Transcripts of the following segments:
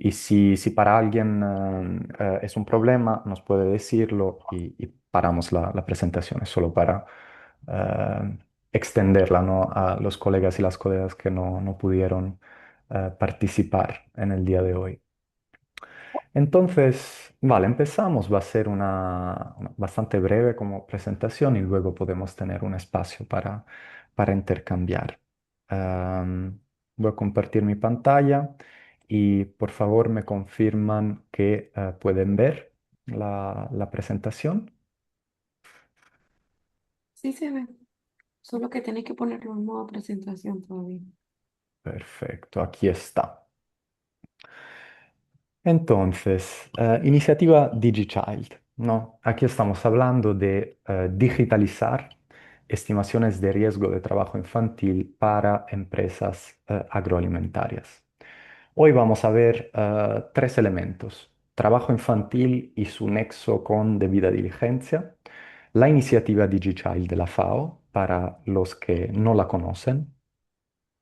Y si para alguien es un problema, nos puede decirlo y paramos la presentación. Es solo para eh, extenderla, ¿no? A los colegas y las colegas que no pudieron participar en el día de hoy. Entonces, vale, empezamos. Va a ser una bastante breve como presentación y luego podemos tener un espacio para intercambiar. Am, Voy a compartir mi pantalla y por favor me confirman que pueden ver la presentación. Sí se ve, solo que tenés que ponerlo en modo presentación todavía. Perfecto, aquí está. Entonces, iniciativa DigiChild, ¿no? Aquí estamos hablando de digitalizar estimaciones de riesgo de trabajo infantil para empresas agroalimentarias. Hoy vamos a ver tres elementos: trabajo infantil y su nexo con debida diligencia, la iniciativa DigiChild de la FAO, para los que no la conocen,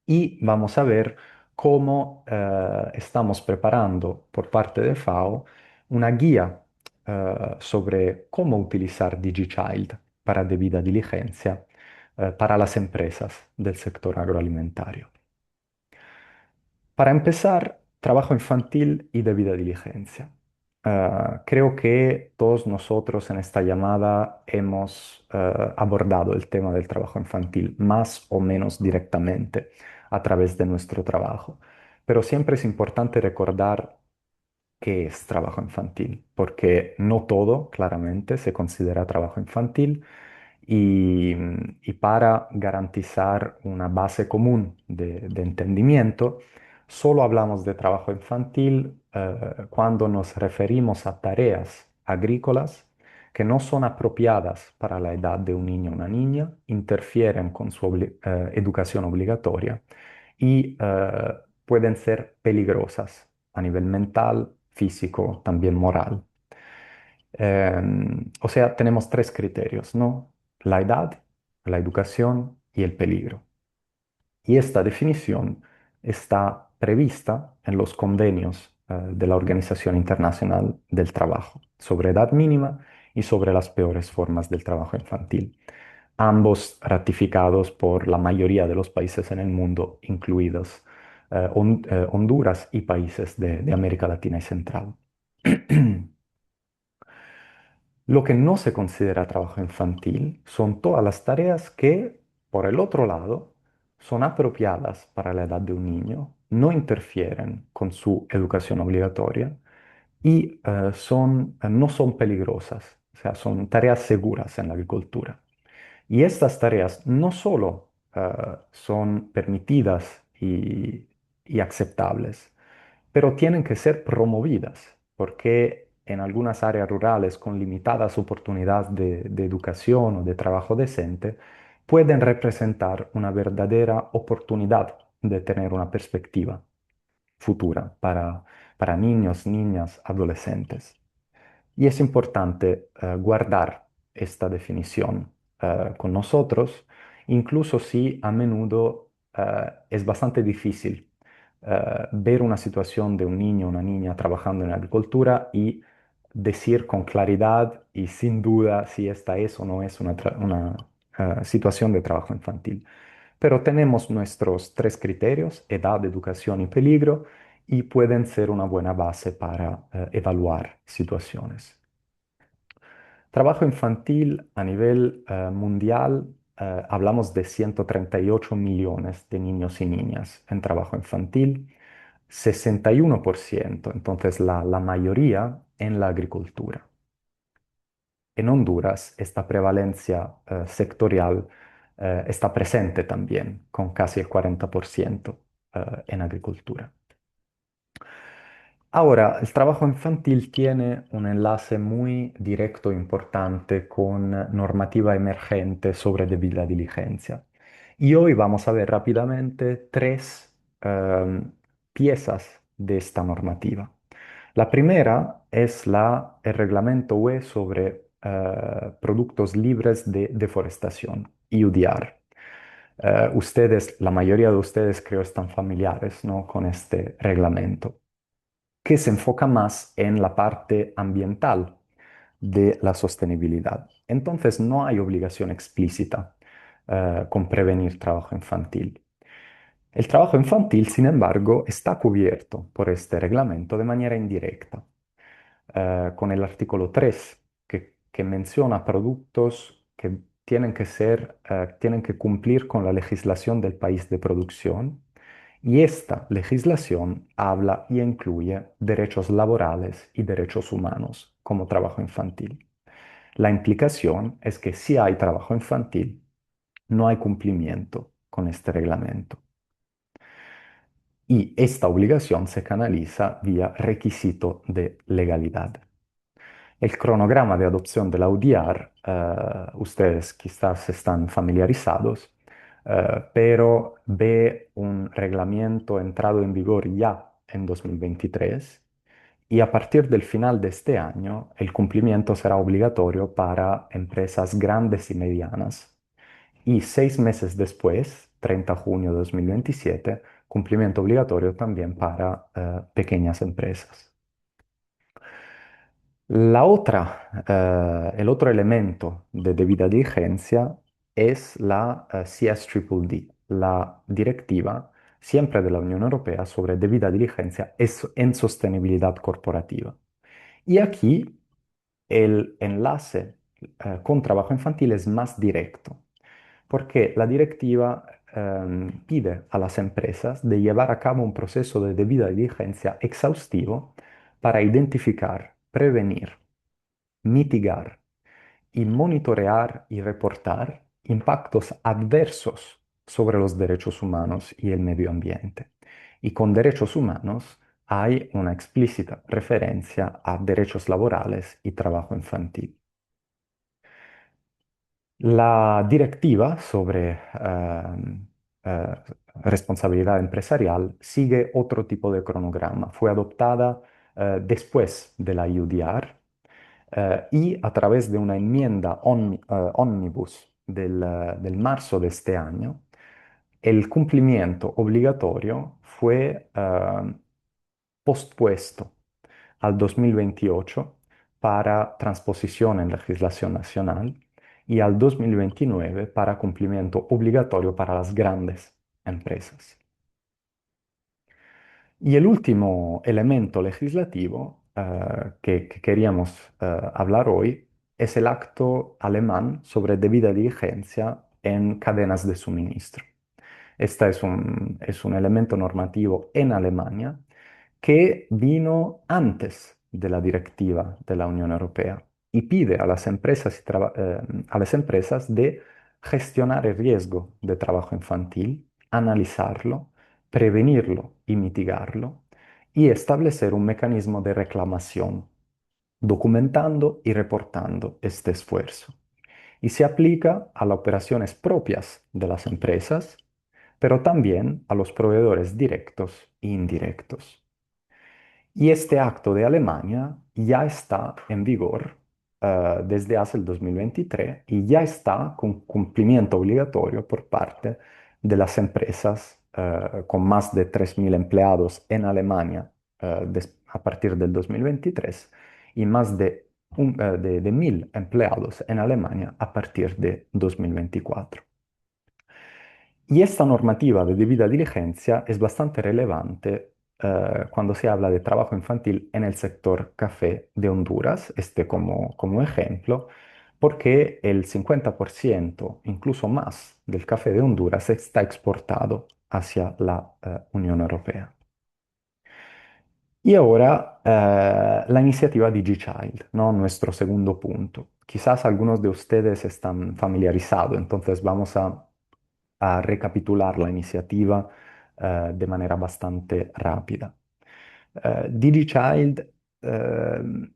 y vamos a ver cómo estamos preparando por parte de FAO una guía sobre cómo utilizar DigiChild para debida diligencia para las empresas del sector agroalimentario. Para empezar, trabajo infantil y debida diligencia. Creo que todos nosotros en esta llamada hemos abordado el tema del trabajo infantil más o menos directamente a través de nuestro trabajo, pero siempre es importante recordar qué es trabajo infantil, porque no todo claramente se considera trabajo infantil y para garantizar una base común de entendimiento, solo hablamos de trabajo infantil cuando nos referimos a tareas agrícolas que no son apropiadas para la edad de un niño o una niña, interfieren con su educación obligatoria y pueden ser peligrosas a nivel mental, físico, también moral. O sea, tenemos tres criterios, ¿no? La edad, la educación y el peligro. Y esta definición está prevista en los convenios de la Organización Internacional del Trabajo sobre edad mínima y sobre las peores formas del trabajo infantil, ambos ratificados por la mayoría de los países en el mundo, incluidos Honduras y países de América Latina y Central. Lo que no se considera trabajo infantil son todas las tareas que, por el otro lado, son apropiadas para la edad de un niño, no interfieren con su educación obligatoria y no son peligrosas, o sea, son tareas seguras en la agricultura. Y estas tareas no solo son permitidas y aceptables, pero tienen que ser promovidas, porque en algunas áreas rurales con limitadas oportunidades de educación o de trabajo decente, pueden representar una verdadera oportunidad de tener una perspectiva futura para niños, niñas, adolescentes. Y es importante guardar esta definición con nosotros, incluso si a menudo es bastante difícil ver una situación de un niño o una niña trabajando en agricultura y decir con claridad y sin duda si esta es o no es una situación de trabajo infantil. Pero tenemos nuestros tres criterios: edad, educación y peligro, y pueden ser una buena base para evaluar situaciones. Trabajo infantil a nivel mundial, hablamos de 138 millones de niños y niñas en trabajo infantil, 61%, entonces la mayoría en la agricultura. En Honduras, esta prevalencia sectorial está presente también, con casi el 40% en agricultura. Ahora, el trabajo infantil tiene un enlace muy directo e importante con normativa emergente sobre debida diligencia. Y hoy vamos a ver rápidamente tres piezas de esta normativa. La primera es el reglamento UE sobre productos libres de deforestación, EUDR. La mayoría de ustedes creo están familiares, ¿no? Con este reglamento que se enfoca más en la parte ambiental de la sostenibilidad. Entonces, no hay obligación explícita con prevenir trabajo infantil. El trabajo infantil, sin embargo, está cubierto por este reglamento de manera indirecta, con el artículo 3, que menciona productos que tienen que cumplir con la legislación del país de producción, y esta legislación habla y incluye derechos laborales y derechos humanos como trabajo infantil. La implicación es que si hay trabajo infantil, no hay cumplimiento con este reglamento. Y esta obligación se canaliza vía requisito de legalidad. El cronograma de adopción de la UDR, ustedes quizás están familiarizados, pero ve un reglamento entrado en vigor ya en 2023, y a partir del final de este año el cumplimiento será obligatorio para empresas grandes y medianas, y 6 meses después, 30 de junio de 2027, cumplimiento obligatorio también para pequeñas empresas. El otro elemento de debida diligencia es la CS-DDD, la directiva siempre de la Unión Europea sobre debida diligencia en sostenibilidad corporativa. Y aquí el enlace con trabajo infantil es más directo, porque la directiva pide a las empresas de llevar a cabo un proceso de debida diligencia exhaustivo para identificar, prevenir, mitigar y monitorear y reportar impactos adversos sobre los derechos humanos y el medio ambiente. Y con derechos humanos hay una explícita referencia a derechos laborales y trabajo infantil. La directiva sobre eh, responsabilidad empresarial sigue otro tipo de cronograma. Fue adoptada después de la UDR, y a través de una enmienda ómnibus del marzo de este año, el cumplimiento obligatorio fue pospuesto al 2028 para transposición en legislación nacional, y al 2029 para cumplimiento obligatorio para las grandes empresas. Y el último elemento legislativo que queríamos hablar hoy es el acto alemán sobre debida diligencia en cadenas de suministro. Este es un elemento normativo en Alemania que vino antes de la directiva de la Unión Europea y pide a las empresas, a las empresas de gestionar el riesgo de trabajo infantil, analizarlo, prevenirlo y mitigarlo, y establecer un mecanismo de reclamación, documentando y reportando este esfuerzo. Y se aplica a las operaciones propias de las empresas, pero también a los proveedores directos e indirectos. Y este acto de Alemania ya está en vigor desde hace el 2023, y ya está con cumplimiento obligatorio por parte de las empresas con más de 3.000 empleados en Alemania a partir del 2023, y más de 1.000 empleados en Alemania a partir de 2024. Y esta normativa de debida diligencia es bastante relevante cuando se habla de trabajo infantil en el sector café de Honduras, como ejemplo, porque el 50%, incluso más, del café de Honduras está exportado hacia la Unión Europea. Y ahora la iniciativa DigiChild, ¿no? Nuestro segundo punto. Quizás algunos de ustedes están familiarizados, entonces vamos a recapitular la iniciativa de manera bastante rápida. DigiChild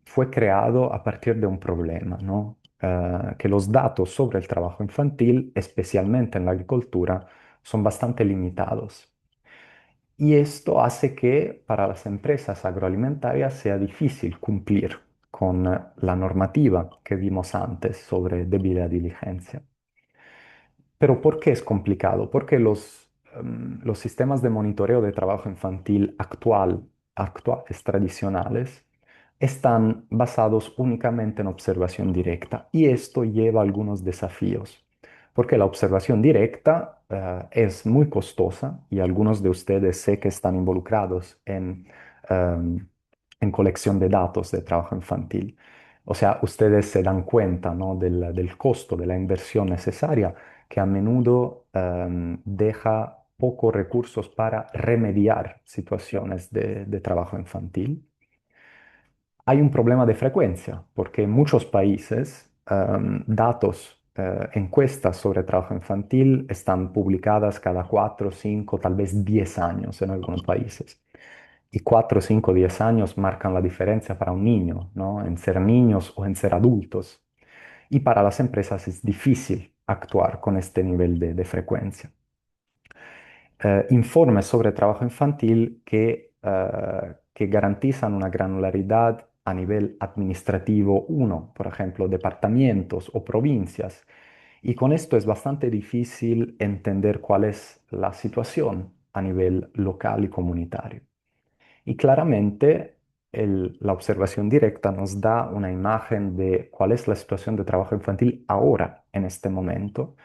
fue creado a partir de un problema, ¿no? Que los datos sobre el trabajo infantil, especialmente en la agricultura, son bastante limitados. Y esto hace que para las empresas agroalimentarias sea difícil cumplir con la normativa que vimos antes sobre debida diligencia. Pero ¿por qué es complicado? Porque los sistemas de monitoreo de trabajo infantil actual actuales, tradicionales, están basados únicamente en observación directa y esto lleva a algunos desafíos, porque la observación directa es muy costosa y algunos de ustedes sé que están involucrados em, en colección de datos de trabajo infantil. O sea, ustedes se dan cuenta, ¿no? del costo, de la inversión necesaria, que a menudo deja pocos recursos para remediar situaciones de trabajo infantil. Hay un problema de frecuencia, porque en muchos países datos, encuestas sobre trabajo infantil están publicadas cada 4, 5, tal vez 10 años en algunos países. Y 4, 5, 10 años marcan la diferencia para un niño, ¿no? En ser niños o en ser adultos. Y para las empresas es difícil actuar con este nivel de frecuencia. Informes sobre trabajo infantil que garantizan una granularidad a nivel administrativo uno, por ejemplo, departamentos o provincias. Y con esto es bastante difícil entender cuál es la situación a nivel local y comunitario. Y claramente la observación directa nos da una imagen de cuál es la situación de trabajo infantil ahora, en este momento,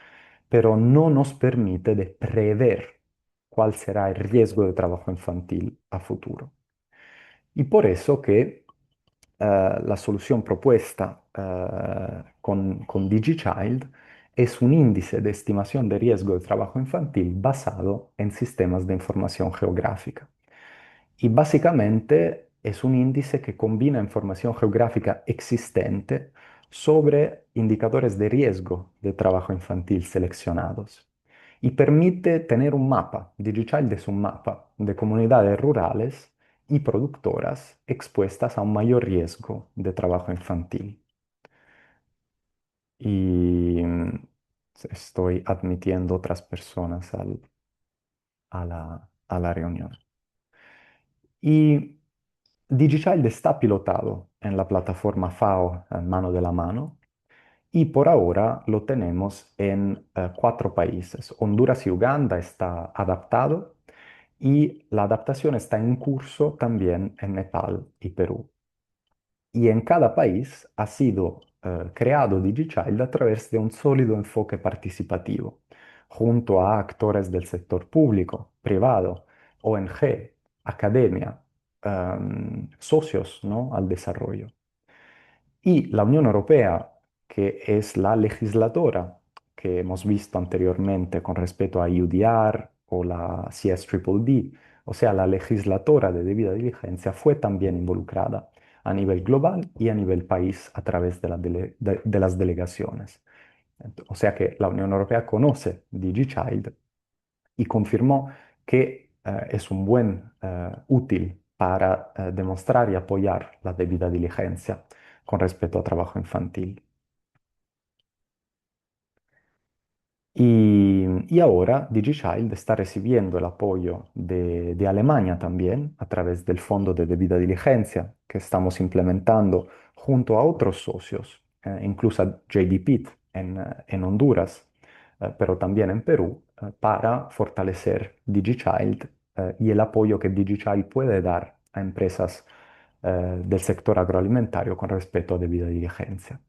pero no nos permite de prever cuál será el riesgo de trabajo infantil a futuro. Y por eso que la solución propuesta con DigiChild es un índice de estimación de riesgo de trabajo infantil basado en sistemas de información geográfica. Y básicamente es un índice que combina información geográfica existente sobre indicadores de riesgo de trabajo infantil seleccionados y permite tener un mapa. DigiChild es un mapa de comunidades rurales y productoras expuestas a un mayor riesgo de trabajo infantil. Y estoy admitiendo otras personas a la reunión. Y DigiChild está pilotado en la plataforma FAO en mano de la mano y por ahora lo tenemos en 4 países. Honduras y Uganda está adaptado y la adaptación está en curso también en Nepal y Perú. Y en cada país ha sido creado DigiChild a través de un sólido enfoque participativo, junto a actores del sector público, privado, ONG, academia, socios, ¿no? al desarrollo. Y la Unión Europea, que es la legisladora que hemos visto anteriormente con respecto a EUDR o la CSDDD, o sea, la legisladora de debida diligencia, fue también involucrada a nivel global y a nivel país a través de las delegaciones. O sea que la Unión Europea conoce DigiChild y confirmó que es un buen útil para demostrar y apoyar la debida diligencia con respecto a trabajo infantil. Y ahora DigiChild está recibiendo el apoyo de Alemania también a través del Fondo de Debida Diligencia que estamos implementando junto a otros socios, incluso a JD Pitt en Honduras, pero también en Perú, para fortalecer DigiChild y el apoyo que DigiChild puede dar a empresas del sector agroalimentario con respecto a debida diligencia.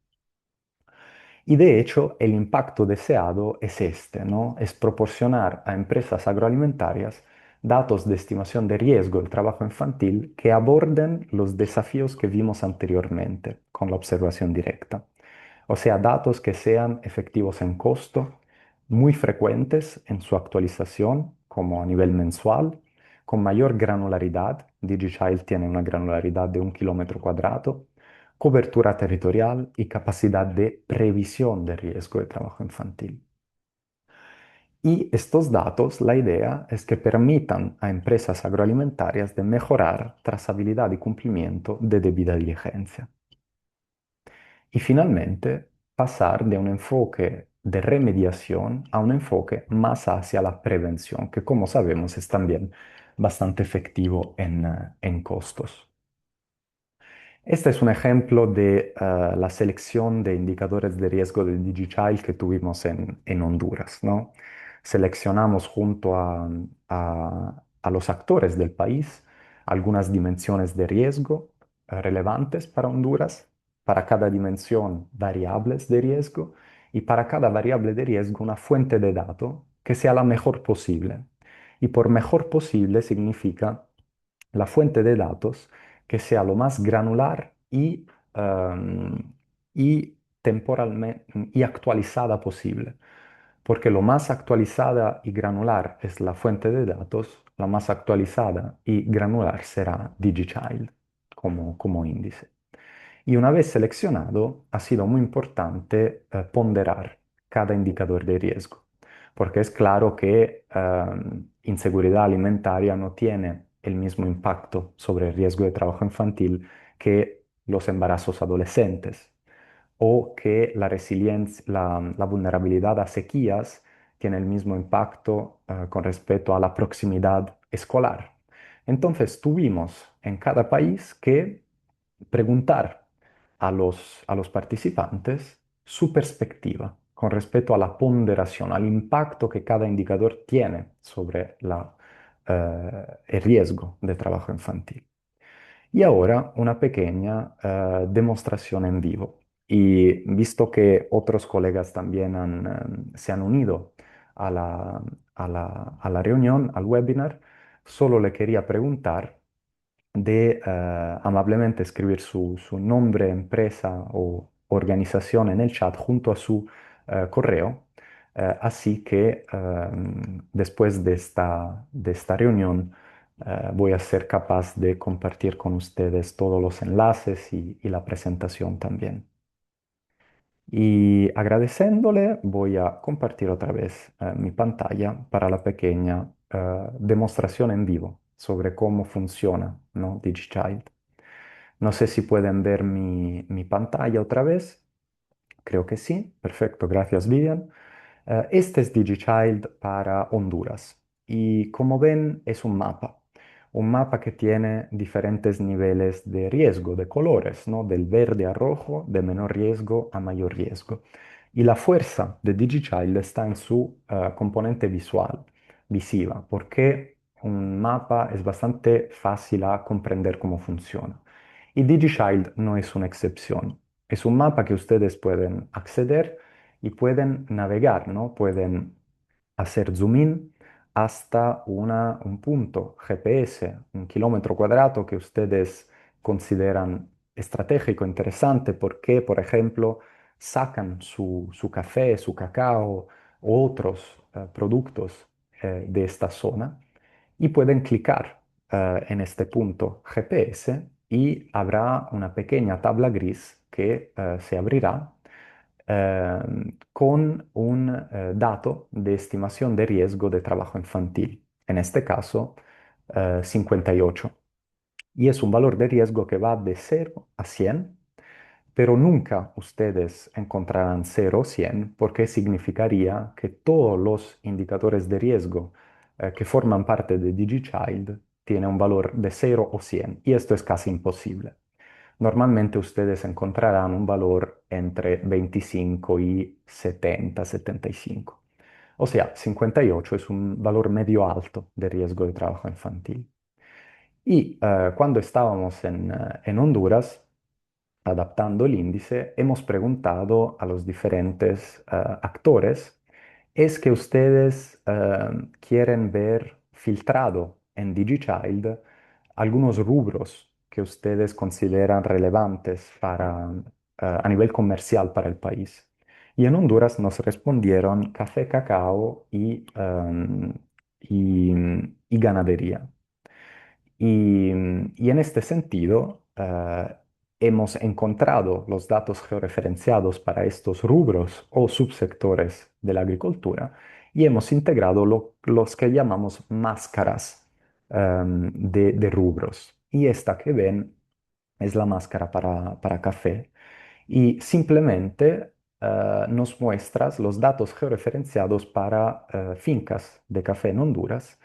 Y de hecho, el impacto deseado es este, ¿no? Es proporcionar a empresas agroalimentarias datos de estimación de riesgo del trabajo infantil que aborden los desafíos que vimos anteriormente con la observación directa. O sea, datos que sean efectivos en costo, muy frecuentes en su actualización, como a nivel mensual, con mayor granularidad. DigiChild tiene una granularidad de 1 km², cobertura territorial y capacidad de previsión de riesgo de trabajo infantil. Y estos datos, la idea es que permitan a empresas agroalimentarias de mejorar trazabilidad y cumplimiento de debida diligencia. Y finalmente, pasar de un enfoque de remediación a un enfoque más hacia la prevención, que como sabemos es también bastante efectivo en costos. Este es un ejemplo de la selección de indicadores de riesgo de DigiChild que tuvimos en Honduras, ¿no? Seleccionamos junto a los actores del país algunas dimensiones de riesgo relevantes para Honduras, para cada dimensión variables de riesgo y para cada variable de riesgo una fuente de datos que sea la mejor posible. Y por mejor posible significa la fuente de datos que sea lo más granular y temporalmente y actualizada posible. Porque lo más actualizada y granular es la fuente de datos, la más actualizada y granular será DigiChild como índice. Y una vez seleccionado, ha sido muy importante ponderar cada indicador de riesgo, porque es claro que inseguridad alimentaria no tiene el mismo impacto sobre el riesgo de trabajo infantil que los embarazos adolescentes o que la resiliencia, la vulnerabilidad a sequías tiene el mismo impacto con respecto a la proximidad escolar. Entonces tuvimos en cada país que preguntar a los participantes su perspectiva con respecto a la ponderación, al impacto que cada indicador tiene sobre el riesgo de trabajo infantil. Y ahora una pequeña demostración en vivo. Y visto que otros colegas también se han unido a la reunión, al webinar, solo le quería preguntar de amablemente escribir su nombre, empresa o organización en el chat junto a su correo. Así que después de esta reunión voy a ser capaz de compartir con ustedes todos los enlaces y la presentación también. Y agradeciéndole, voy a compartir otra vez mi pantalla para la pequeña demostración en vivo sobre cómo funciona, ¿no? DigiChild. No sé si pueden ver mi pantalla otra vez. Creo que sí. Perfecto, gracias Vivian. Este es DigiChild para Honduras y como ven es un mapa que tiene diferentes niveles de riesgo, de colores, ¿no? Del verde a rojo, de menor riesgo a mayor riesgo. Y la fuerza de DigiChild está en su componente visual, visiva, porque un mapa es bastante fácil a comprender cómo funciona. Y DigiChild no es una excepción. Es un mapa que ustedes pueden acceder y pueden navegar, ¿no? Pueden hacer zoom in hasta un punto GPS, un kilómetro cuadrado que ustedes consideran estratégico, interesante, porque, por ejemplo, sacan su café, su cacao u otros productos de esta zona y pueden clicar en este punto GPS y habrá una pequeña tabla gris que se abrirá con un dato de estimación de riesgo de trabajo infantil, en este caso 58. Y es un valor de riesgo que va de 0 a 100, pero nunca ustedes encontrarán 0 o 100 porque significaría que todos los indicadores de riesgo que forman parte de DigiChild tienen un valor de 0 o 100 y esto es casi imposible. Normalmente ustedes encontrarán un valor entre 25 y 70, 75. O sea, 58 es un valor medio alto de riesgo de trabajo infantil. Y cuando estábamos en Honduras, adaptando el índice, hemos preguntado a los diferentes actores, ¿es que ustedes quieren ver filtrado en DigiChild algunos rubros que ustedes consideran relevantes a nivel comercial para el país? Y en Honduras nos respondieron café, cacao y ganadería. Y en este sentido, hemos encontrado los datos georreferenciados para estos rubros o subsectores de la agricultura y hemos integrado los que llamamos máscaras de rubros. Y esta que ven es la máscara para café y simplemente nos muestras los datos georreferenciados para fincas de café en Honduras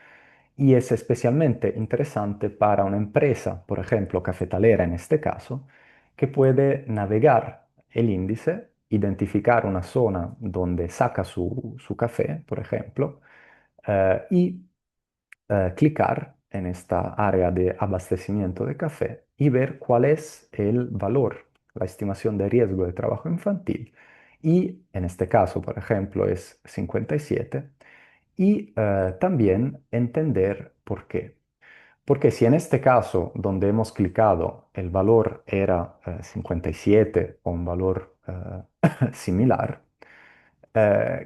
y es especialmente interesante para una empresa, por ejemplo, cafetalera en este caso, que puede navegar el índice, identificar una zona donde saca su café, por ejemplo, y clicar en esta área de abastecimiento de café y ver cuál es el valor, la estimación de riesgo de trabajo infantil. Y en este caso, por ejemplo, es 57. Y también entender por qué. Porque si en este caso, donde hemos clicado, el valor era 57 o un valor similar,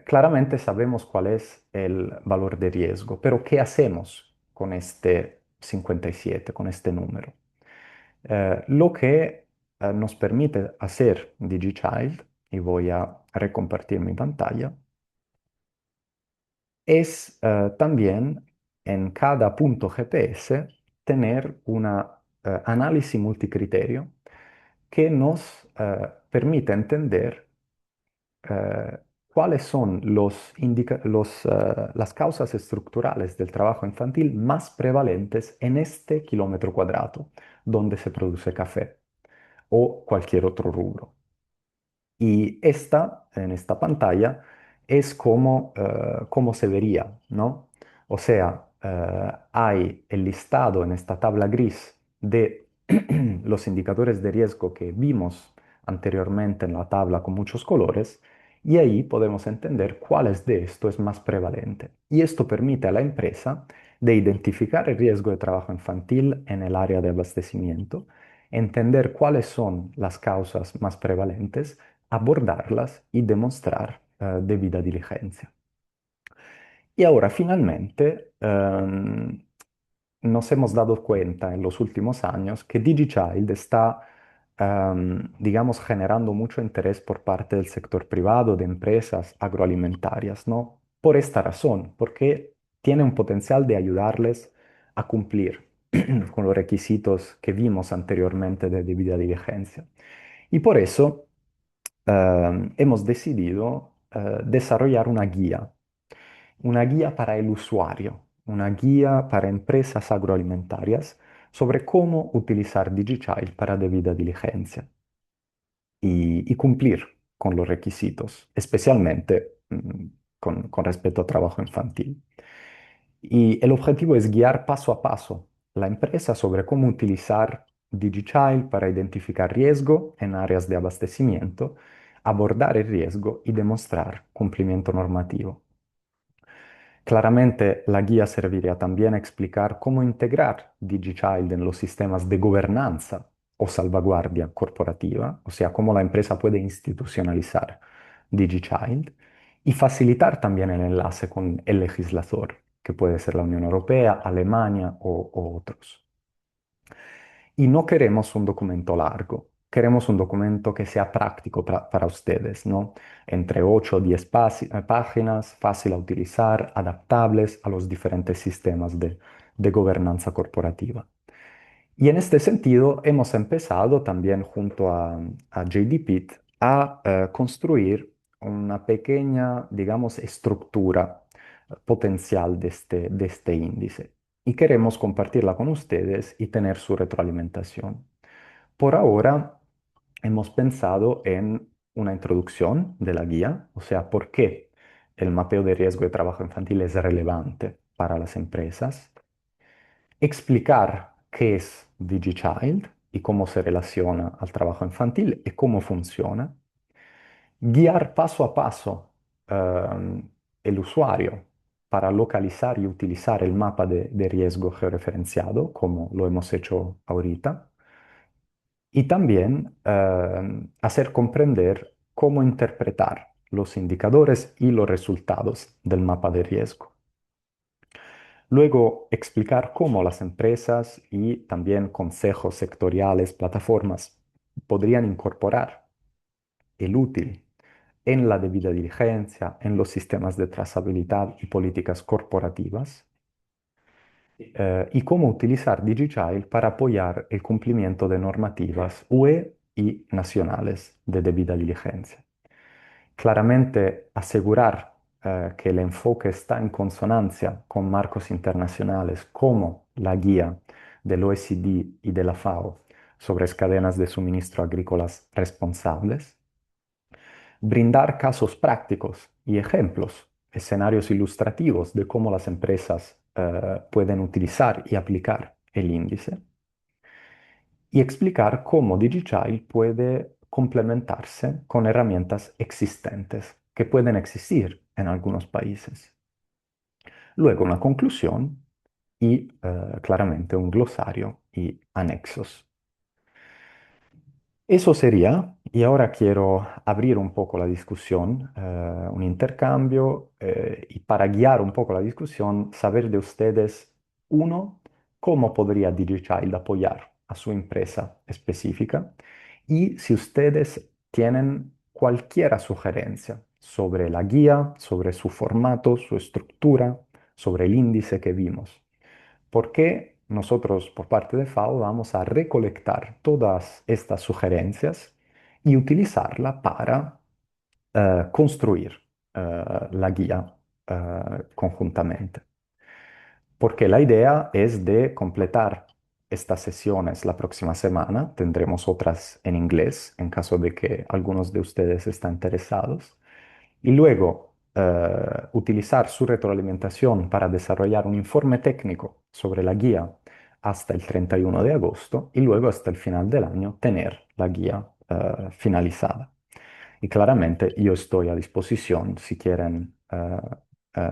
claramente sabemos cuál es el valor de riesgo, pero ¿qué hacemos con este 57, con este número? Lo que nos permite hacer DigiChild, y voy a recompartir mi pantalla, es también en cada punto GPS tener una análisis multicriterio que nos permite entender cuáles son las causas estructurales del trabajo infantil más prevalentes en este kilómetro cuadrado donde se produce café o cualquier otro rubro. Y en esta pantalla, es como se vería, ¿no? O sea, hay el listado en esta tabla gris de los indicadores de riesgo que vimos anteriormente en la tabla con muchos colores, y ahí podemos entender cuáles de esto es más prevalente. Y esto permite a la empresa de identificar el riesgo de trabajo infantil en el área de abastecimiento, entender cuáles son las causas más prevalentes, abordarlas y demostrar debida diligencia. Y ahora finalmente nos hemos dado cuenta en los últimos años que DigiChild está, digamos, generando mucho interés por parte del sector privado, de empresas agroalimentarias, ¿no? Por esta razón, porque tiene un potencial de ayudarles a cumplir con los requisitos que vimos anteriormente de debida diligencia. Y por eso hemos decidido desarrollar una guía para el usuario, una guía para empresas agroalimentarias sobre cómo utilizar DigiChild para debida diligencia y cumplir con los requisitos, especialmente con respecto a trabajo infantil. Y el objetivo es guiar paso a paso la empresa sobre cómo utilizar DigiChild para identificar riesgo en áreas de abastecimiento, abordar el riesgo y demostrar cumplimiento normativo. Claramente, la guía serviría también a explicar cómo integrar DigiChild en los sistemas de gobernanza o salvaguardia corporativa, o sea, cómo la empresa puede institucionalizar DigiChild, y facilitar también el enlace con el legislador, que puede ser la Unión Europea, Alemania o otros. Y no queremos un documento largo, queremos un documento que sea práctico para ustedes, ¿no? Entre 8 o 10 páginas, fácil a utilizar, adaptables a los diferentes sistemas de gobernanza corporativa. Y en este sentido, hemos empezado también junto a JD Pitt a construir una pequeña, digamos, estructura potencial de este índice. Y queremos compartirla con ustedes y tener su retroalimentación. Por ahora, hemos pensado en una introducción de la guía, o sea, por qué el mapeo de riesgo de trabajo infantil es relevante para las empresas, explicar qué es DigiChild y cómo se relaciona al trabajo infantil y cómo funciona, guiar paso a paso el usuario para localizar y utilizar el mapa de riesgo georreferenciado, como lo hemos hecho ahorita, y también hacer comprender cómo interpretar los indicadores y los resultados del mapa de riesgo. Luego, explicar cómo las empresas y también consejos sectoriales, plataformas, podrían incorporar el útil en la debida diligencia, en los sistemas de trazabilidad y políticas corporativas, y cómo utilizar DigiChild para apoyar el cumplimiento de normativas UE y nacionales de debida diligencia. Claramente, asegurar que el enfoque está en consonancia con marcos internacionales como la guía del OECD y de la FAO sobre cadenas de suministro agrícolas responsables, brindar casos prácticos y ejemplos, escenarios ilustrativos de cómo las empresas pueden utilizar y aplicar el índice y explicar cómo DigiChild puede complementarse con herramientas existentes que pueden existir en algunos países. Luego una conclusión y claramente un glosario y anexos. Eso sería, y ahora quiero abrir un poco la discusión, un intercambio, y para guiar un poco la discusión, saber de ustedes, uno, cómo podría DigiChild apoyar a su empresa específica y si ustedes tienen cualquier sugerencia sobre la guía, sobre su formato, su estructura, sobre el índice que vimos. Porque nosotros, por parte de FAO, vamos a recolectar todas estas sugerencias y utilizarla para construir la guía conjuntamente. Porque la idea es de completar estas sesiones la próxima semana. Tendremos otras en inglés en caso de que algunos de ustedes estén interesados y luego utilizar su retroalimentación para desarrollar un informe técnico sobre la guía hasta el 31 de agosto y luego hasta el final del año tener la guía finalizada. Y claramente yo estoy a disposición si quieren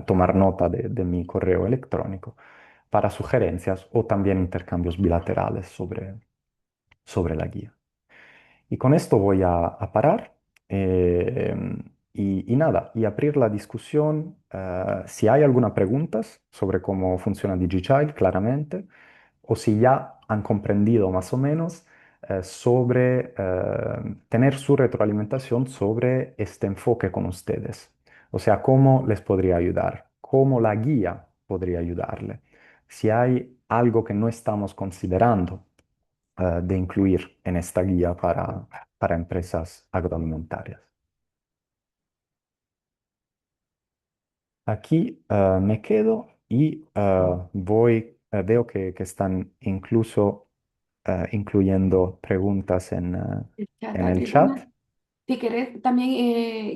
tomar nota de mi correo electrónico para sugerencias o también intercambios bilaterales sobre la guía. Y con esto voy a parar eh, y nada, y abrir la discusión. Si hay alguna pregunta sobre cómo funciona DigiChild, claramente, o si ya han comprendido más o menos sobre tener su retroalimentación sobre este enfoque con ustedes. O sea, cómo les podría ayudar, cómo la guía podría ayudarle. Si hay algo que no estamos considerando de incluir en esta guía para empresas agroalimentarias. Aquí me quedo y veo que están incluso incluyendo preguntas El chat, en el Adri. chat. Bueno, si querés, también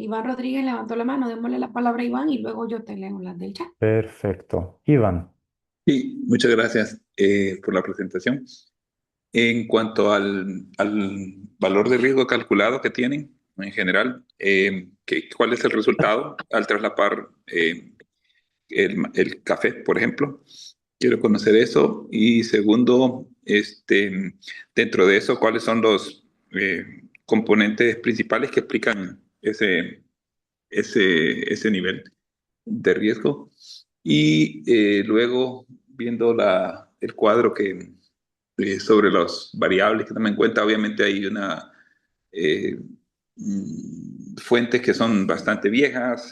Iván Rodríguez levantó la mano. Démosle la palabra a Iván y luego yo te leo las del chat. Perfecto. Iván, Sí, muchas gracias por la presentación. En cuanto al valor de riesgo calculado que tienen en general, ¿cuál es el resultado al traslapar el café, por ejemplo? Quiero conocer eso. Y segundo, dentro de eso, ¿cuáles son los componentes principales que explican ese nivel de riesgo? Y luego, viendo el cuadro sobre las variables que toman en cuenta, obviamente hay eh, fuentes que son bastante viejas,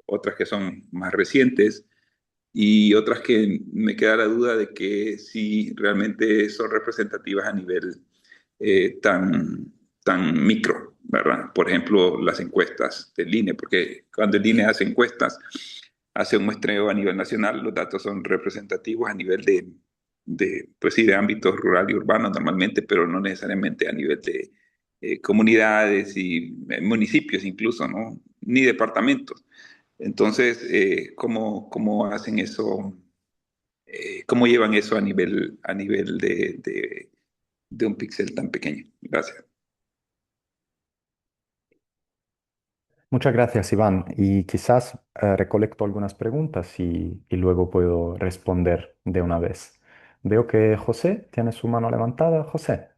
otras que son más recientes y otras que me queda la duda de que si realmente son representativas a nivel tan micro, ¿verdad? Por ejemplo, las encuestas del INE, porque cuando el INE hace encuestas, hace un muestreo a nivel nacional, los datos son representativos a nivel pues sí, de ámbitos rural y urbano normalmente, pero no necesariamente a nivel de comunidades y municipios incluso, ¿no? Ni departamentos. Entonces, ¿cómo hacen eso? ¿Cómo llevan eso a nivel de un píxel tan pequeño? Gracias. muchas gracias, Iván. Y quizás recolecto algunas preguntas y luego puedo responder de una vez. Veo que José tiene su mano levantada. José.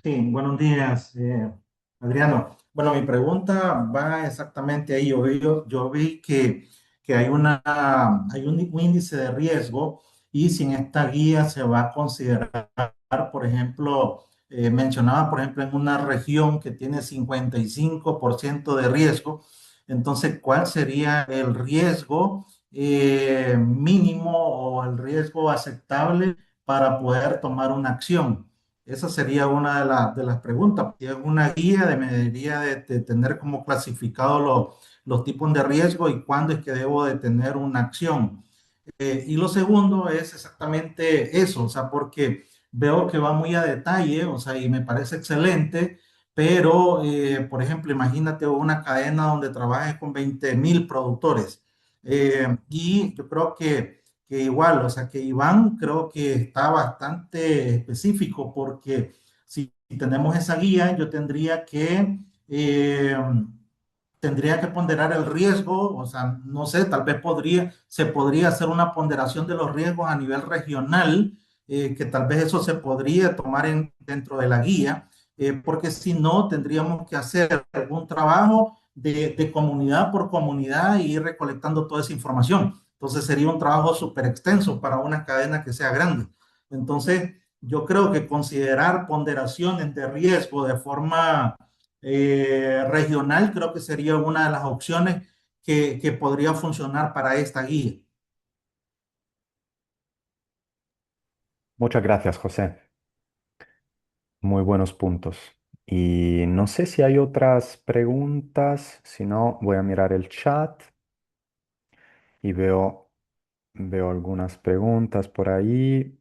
Sí, buenos días, Adriano. Bueno, mi pregunta va exactamente ahí. Yo vi que hay un índice de riesgo y si en esta guía se va a considerar, por ejemplo, mencionaba, por ejemplo, en una región que tiene 55% de riesgo, entonces, ¿cuál sería el riesgo mínimo o el riesgo aceptable para poder tomar una acción? Esa sería una de las preguntas. Si es una guía, debería de tener como clasificado los tipos de riesgo y cuándo es que debo de tener una acción. Y lo segundo es exactamente eso, o sea, porque veo que va muy a detalle, o sea, y me parece excelente, pero, por ejemplo, imagínate una cadena donde trabajes con 20.000 productores. Y yo creo que igual, o sea, que Iván creo que está bastante específico porque si tenemos esa guía, yo tendría que ponderar el riesgo, o sea, no sé, tal vez se podría hacer una ponderación de los riesgos a nivel regional, que tal vez eso se podría tomar dentro de la guía, porque si no, tendríamos que hacer un trabajo de comunidad por comunidad y ir recolectando toda esa información. Entonces sería un trabajo súper extenso para una cadena que sea grande. Entonces, yo creo que considerar ponderaciones de riesgo de forma regional creo que sería una de las opciones que podría funcionar para esta guía. Muchas gracias, José. Muy buenos puntos. Y no sé si hay otras preguntas, si no, voy a mirar el chat y veo algunas preguntas por ahí.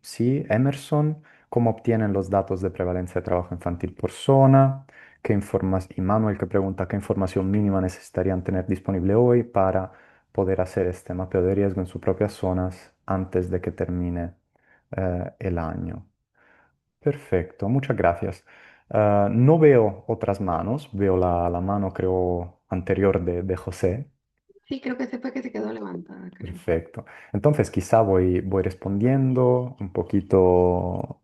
Sí, Emerson, ¿cómo obtienen los datos de prevalencia de trabajo infantil por zona? Y Manuel que pregunta, ¿qué información mínima necesitarían tener disponible hoy para poder hacer este mapeo de riesgo en sus propias zonas antes de que termine el año? Perfecto, muchas gracias. No veo otras manos, veo la mano, creo, anterior de José. Sí, creo que fue que se quedó levantada, creo. Perfecto. Entonces, quizá voy respondiendo un poquito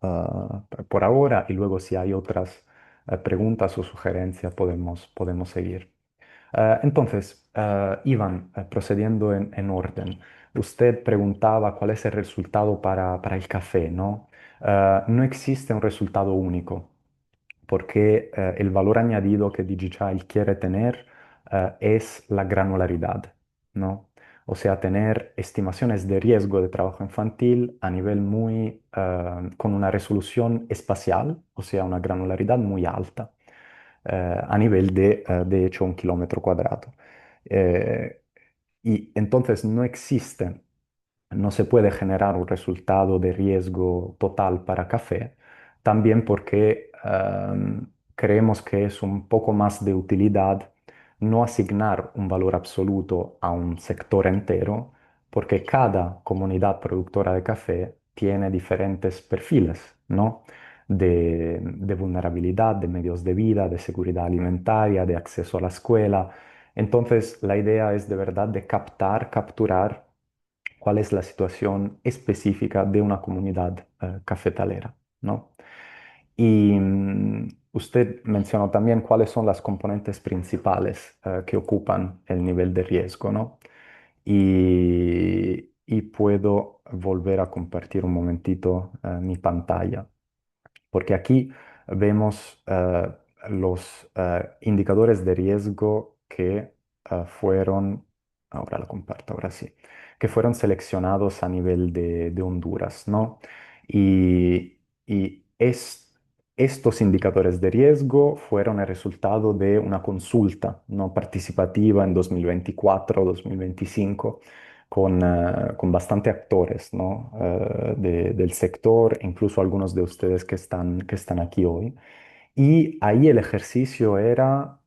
por ahora y luego si hay otras preguntas o sugerencias podemos seguir. Entonces, Iván, procediendo en orden, usted preguntaba cuál es el resultado para el café, ¿no? No existe un resultado único porque el valor añadido que DigiChild quiere tener es la granularidad, ¿no? O sea, tener estimaciones de riesgo de trabajo infantil a nivel con una resolución espacial, o sea, una granularidad muy alta, a nivel de hecho, 1 kilómetro cuadrado. Eh, y entonces no se puede generar un resultado de riesgo total para café, también porque creemos que es un poco más de utilidad no asignar un valor absoluto a un sector entero, porque cada comunidad productora de café tiene diferentes perfiles, ¿no? De vulnerabilidad, de medios de vida, de seguridad alimentaria, de acceso a la escuela. Entonces, la idea es de verdad de capturar cuál es la situación específica de una comunidad cafetalera, ¿no? Y usted mencionó también cuáles son las componentes principales que ocupan el nivel de riesgo, ¿no? Y puedo volver a compartir un momentito mi pantalla porque aquí vemos los indicadores de riesgo que ahora lo comparto, ahora sí, que fueron seleccionados a nivel de Honduras, ¿no? Y estos indicadores de riesgo fueron el resultado de una consulta no participativa en 2024-2025 con bastante actores, ¿no? Del sector, incluso algunos de ustedes que están aquí hoy. Y ahí el ejercicio era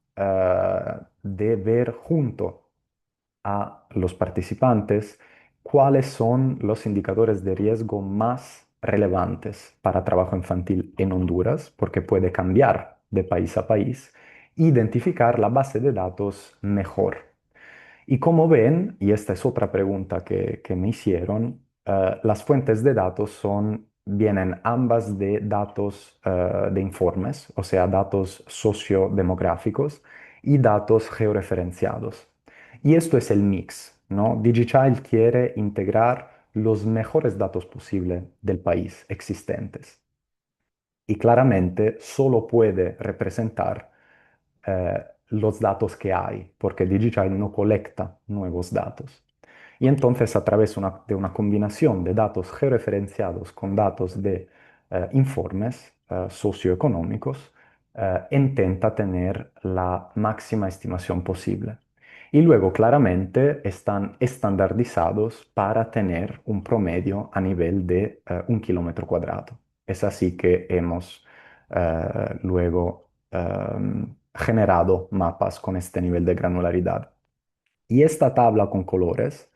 de ver junto a los participantes cuáles son los indicadores de riesgo más relevantes para trabajo infantil en Honduras, porque puede cambiar de país a país, identificar la base de datos mejor. Y como ven, y esta es otra pregunta que me hicieron, las fuentes de datos vienen ambas de datos de informes, o sea, datos sociodemográficos y datos georreferenciados. Y esto es el mix, ¿no? DigiChild quiere integrar los mejores datos posibles del país existentes y claramente solo puede representar los datos que hay, porque DigiChild no colecta nuevos datos. Y entonces a través de una combinación de datos georreferenciados con datos de informes socioeconómicos, intenta tener la máxima estimación posible. Y luego claramente están estandarizados para tener un promedio a nivel de 1 kilómetro cuadrado. Es así que hemos luego generado mapas con este nivel de granularidad. Y esta tabla con colores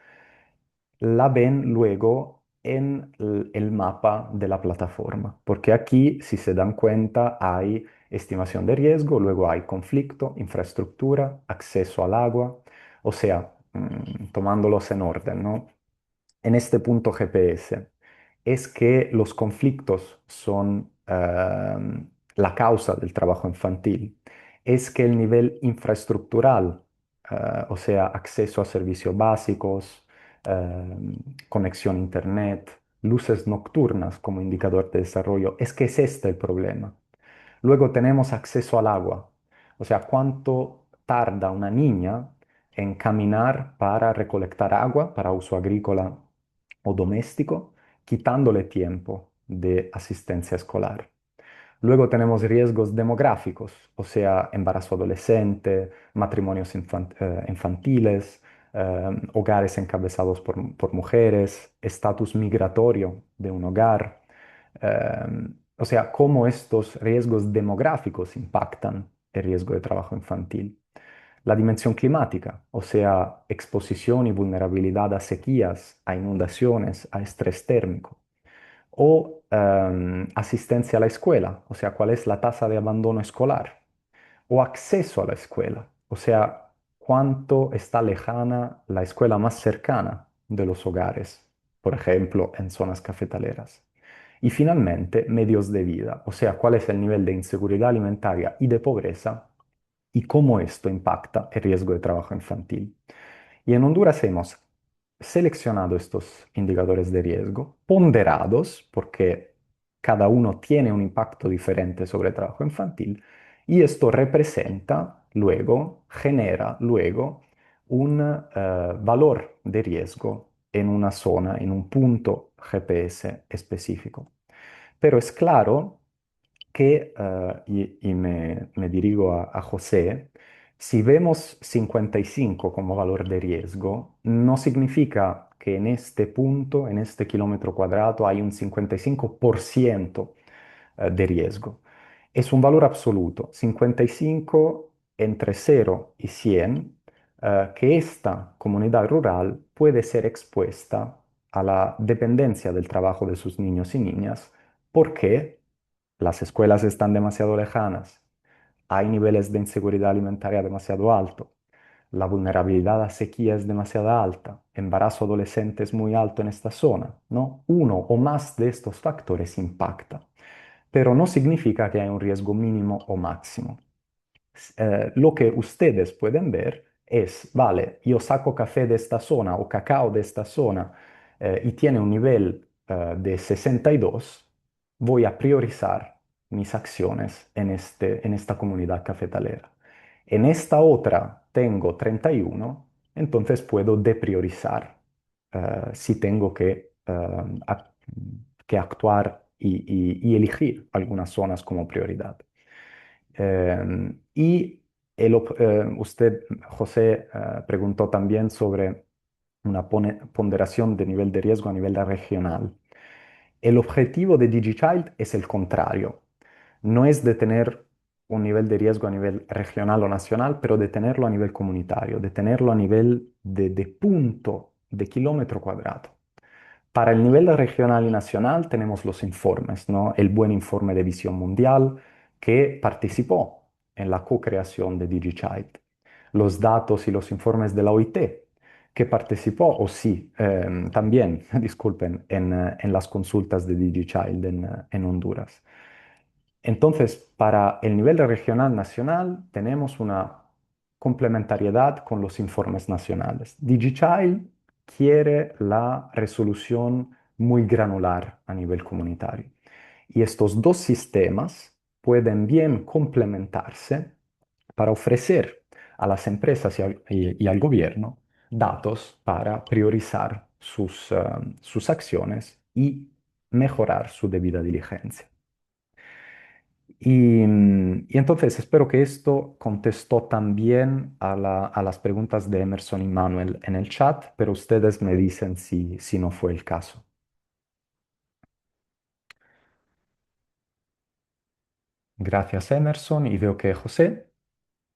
la ven luego en el mapa de la plataforma, porque aquí, si se dan cuenta, hay estimación de riesgo, luego hay conflicto, infraestructura, acceso al agua, o sea, tomándolos en orden, ¿no? En este punto GPS es que los conflictos son la causa del trabajo infantil, es que el nivel infraestructural, o sea, acceso a servicios básicos, conexión a Internet, luces nocturnas como indicador de desarrollo, es que es este el problema. Luego tenemos acceso al agua, o sea, cuánto tarda una niña en caminar para recolectar agua para uso agrícola o doméstico, quitándole tiempo de asistencia escolar. Luego tenemos riesgos demográficos, o sea, embarazo adolescente, matrimonios infantiles, hogares encabezados por mujeres, estatus migratorio de un hogar. O sea, cómo estos riesgos demográficos impactan el riesgo de trabajo infantil. La dimensión climática, o sea, exposición y vulnerabilidad a sequías, a inundaciones, a estrés térmico. O asistencia a la escuela, o sea, cuál es la tasa de abandono escolar. O acceso a la escuela, o sea, cuánto está lejana la escuela más cercana de los hogares, por ejemplo, en zonas cafetaleras. Y finalmente, medios de vida, o sea, cuál es el nivel de inseguridad alimentaria y de pobreza y cómo esto impacta el riesgo de trabajo infantil. Y en Honduras hemos seleccionado estos indicadores de riesgo, ponderados, porque cada uno tiene un impacto diferente sobre el trabajo infantil, y esto representa luego, genera luego un valor de riesgo en una zona, en un punto GPS específico. Pero es claro que, y me dirigo a José, si vemos 55 como valor de riesgo, no significa que en este punto, en este kilómetro cuadrado, hay un 55% de riesgo. Es un valor absoluto, 55 entre 0 y 100, que esta comunidad rural puede ser expuesta a la dependencia del trabajo de sus niños y niñas porque las escuelas están demasiado lejanas, hay niveles de inseguridad alimentaria demasiado altos, la vulnerabilidad a sequía es demasiado alta, embarazo adolescente es muy alto en esta zona, ¿no? Uno o más de estos factores impacta, pero no significa que hay un riesgo mínimo o máximo. Lo que ustedes pueden ver es, vale, yo saco café de esta zona o cacao de esta zona y tiene un nivel de 62, voy a priorizar mis acciones en esta comunidad cafetalera. En esta otra tengo 31, entonces puedo depriorizar si tengo que actuar y elegir algunas zonas como prioridad. Y usted, José, preguntó también sobre una ponderación de nivel de riesgo a nivel regional. El objetivo de DigiChild es el contrario. No es de tener un nivel de riesgo a nivel regional o nacional, pero de tenerlo a nivel comunitario, de tenerlo a nivel de punto, de kilómetro cuadrado. Para el nivel regional y nacional tenemos los informes, ¿no? El buen informe de visión mundial que participó en la co-creación de DigiChild. Los datos y los informes de la OIT que participó, o sí, también, disculpen, en las consultas de DigiChild en Honduras. Entonces, para el nivel regional nacional tenemos una complementariedad con los informes nacionales. DigiChild quiere la resolución muy granular a nivel comunitario. Y estos dos sistemas pueden bien complementarse para ofrecer a las empresas y al gobierno datos para priorizar sus acciones y mejorar su debida diligencia. Y entonces espero que esto contestó también a las preguntas de Emerson y Manuel en el chat, pero ustedes me dicen si no fue el caso. Gracias, Emerson. Y veo que José,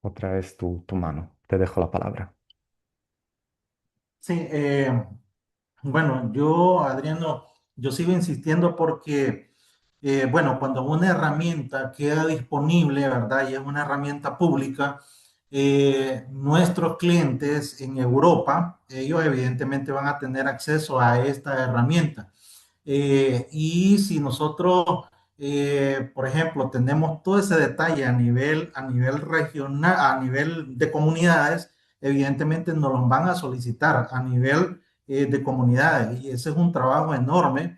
otra vez tu mano. Te dejo la palabra. Sí, bueno, yo, Adriano, yo sigo insistiendo porque, bueno, cuando una herramienta queda disponible, ¿verdad? Y es una herramienta pública, nuestros clientes en Europa, ellos evidentemente van a tener acceso a esta herramienta. Y si nosotros, por ejemplo, tenemos todo ese detalle a nivel regional, a nivel de comunidades, evidentemente nos los van a solicitar a nivel de comunidades. Y ese es un trabajo enorme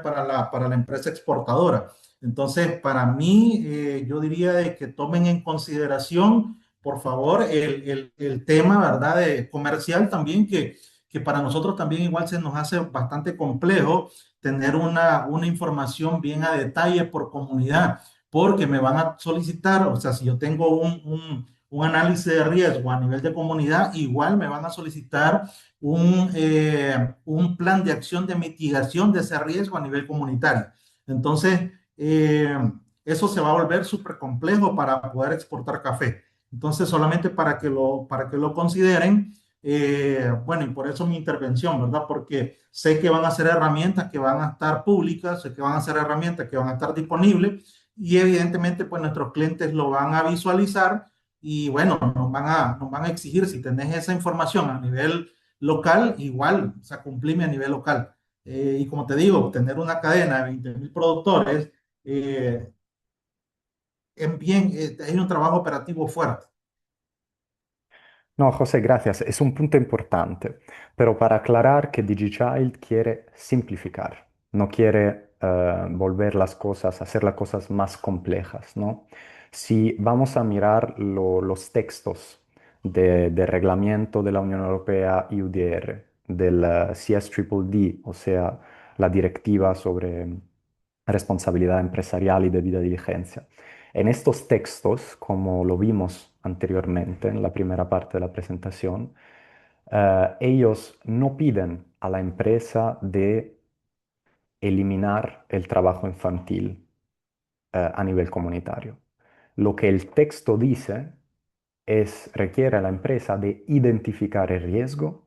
para la empresa exportadora. Entonces, para mí, yo diría de que tomen en consideración, por favor, el tema, ¿verdad?, de comercial también, que para nosotros también igual se nos hace bastante complejo tener una información bien a detalle por comunidad, porque me van a solicitar, o sea, si yo tengo un análisis de riesgo a nivel de comunidad, igual me van a solicitar un plan de acción de mitigación de ese riesgo a nivel comunitario. Entonces, eso se va a volver súper complejo para poder exportar café. Entonces, solamente para que lo consideren, bueno, y por eso mi intervención, ¿verdad? Porque sé que van a ser herramientas que van a estar públicas, sé que van a ser herramientas que van a estar disponibles y evidentemente pues nuestros clientes lo van a visualizar y bueno, nos van a exigir si tenés esa información a nivel local, igual, o sea, cumplime a nivel local. Y como te digo, tener una cadena de 20.000 productores eh, es un trabajo operativo fuerte. No, José, gracias. Es un punto importante, pero para aclarar que DigiChild quiere simplificar, no quiere volver las cosas, hacer las cosas más complejas, ¿no? Si vamos a mirar los textos de reglamento de la Unión Europea y UDR, del CSDDD, o sea, la directiva sobre responsabilidad empresarial y debida diligencia, en estos textos, como lo vimos anteriormente en la primera parte de la presentación, ellos no piden a la empresa de eliminar el trabajo infantil a nivel comunitario. Lo que el texto dice es requiere a la empresa de identificar el riesgo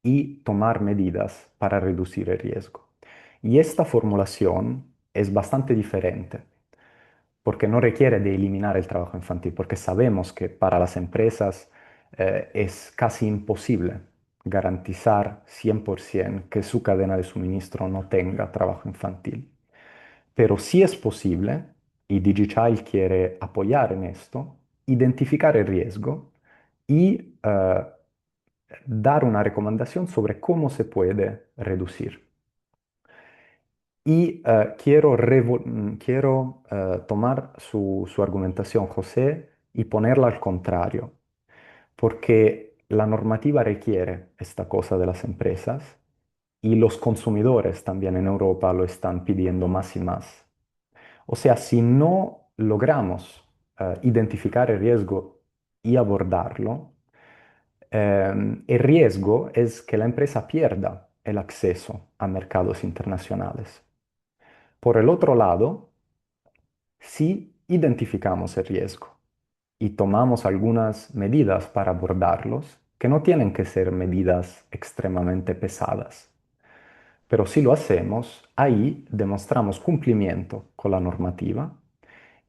y tomar medidas para reducir el riesgo. Y esta formulación es bastante diferente porque no requiere de eliminar el trabajo infantil, porque sabemos que para las empresas es casi imposible garantizar 100% que su cadena de suministro no tenga trabajo infantil. Pero sí es posible, y DigiChild quiere apoyar en esto, identificar el riesgo y dar una recomendación sobre cómo se puede reducir. Y quiero tomar su argumentación, José, y ponerla al contrario, porque la normativa requiere esta cosa de las empresas y los consumidores también en Europa lo están pidiendo más y más. O sea, si no logramos identificar el riesgo y abordarlo, el riesgo es que la empresa pierda el acceso a mercados internacionales. Por el otro lado, si identificamos el riesgo y tomamos algunas medidas para abordarlos, que no tienen que ser medidas extremadamente pesadas, pero si lo hacemos, ahí demostramos cumplimiento con la normativa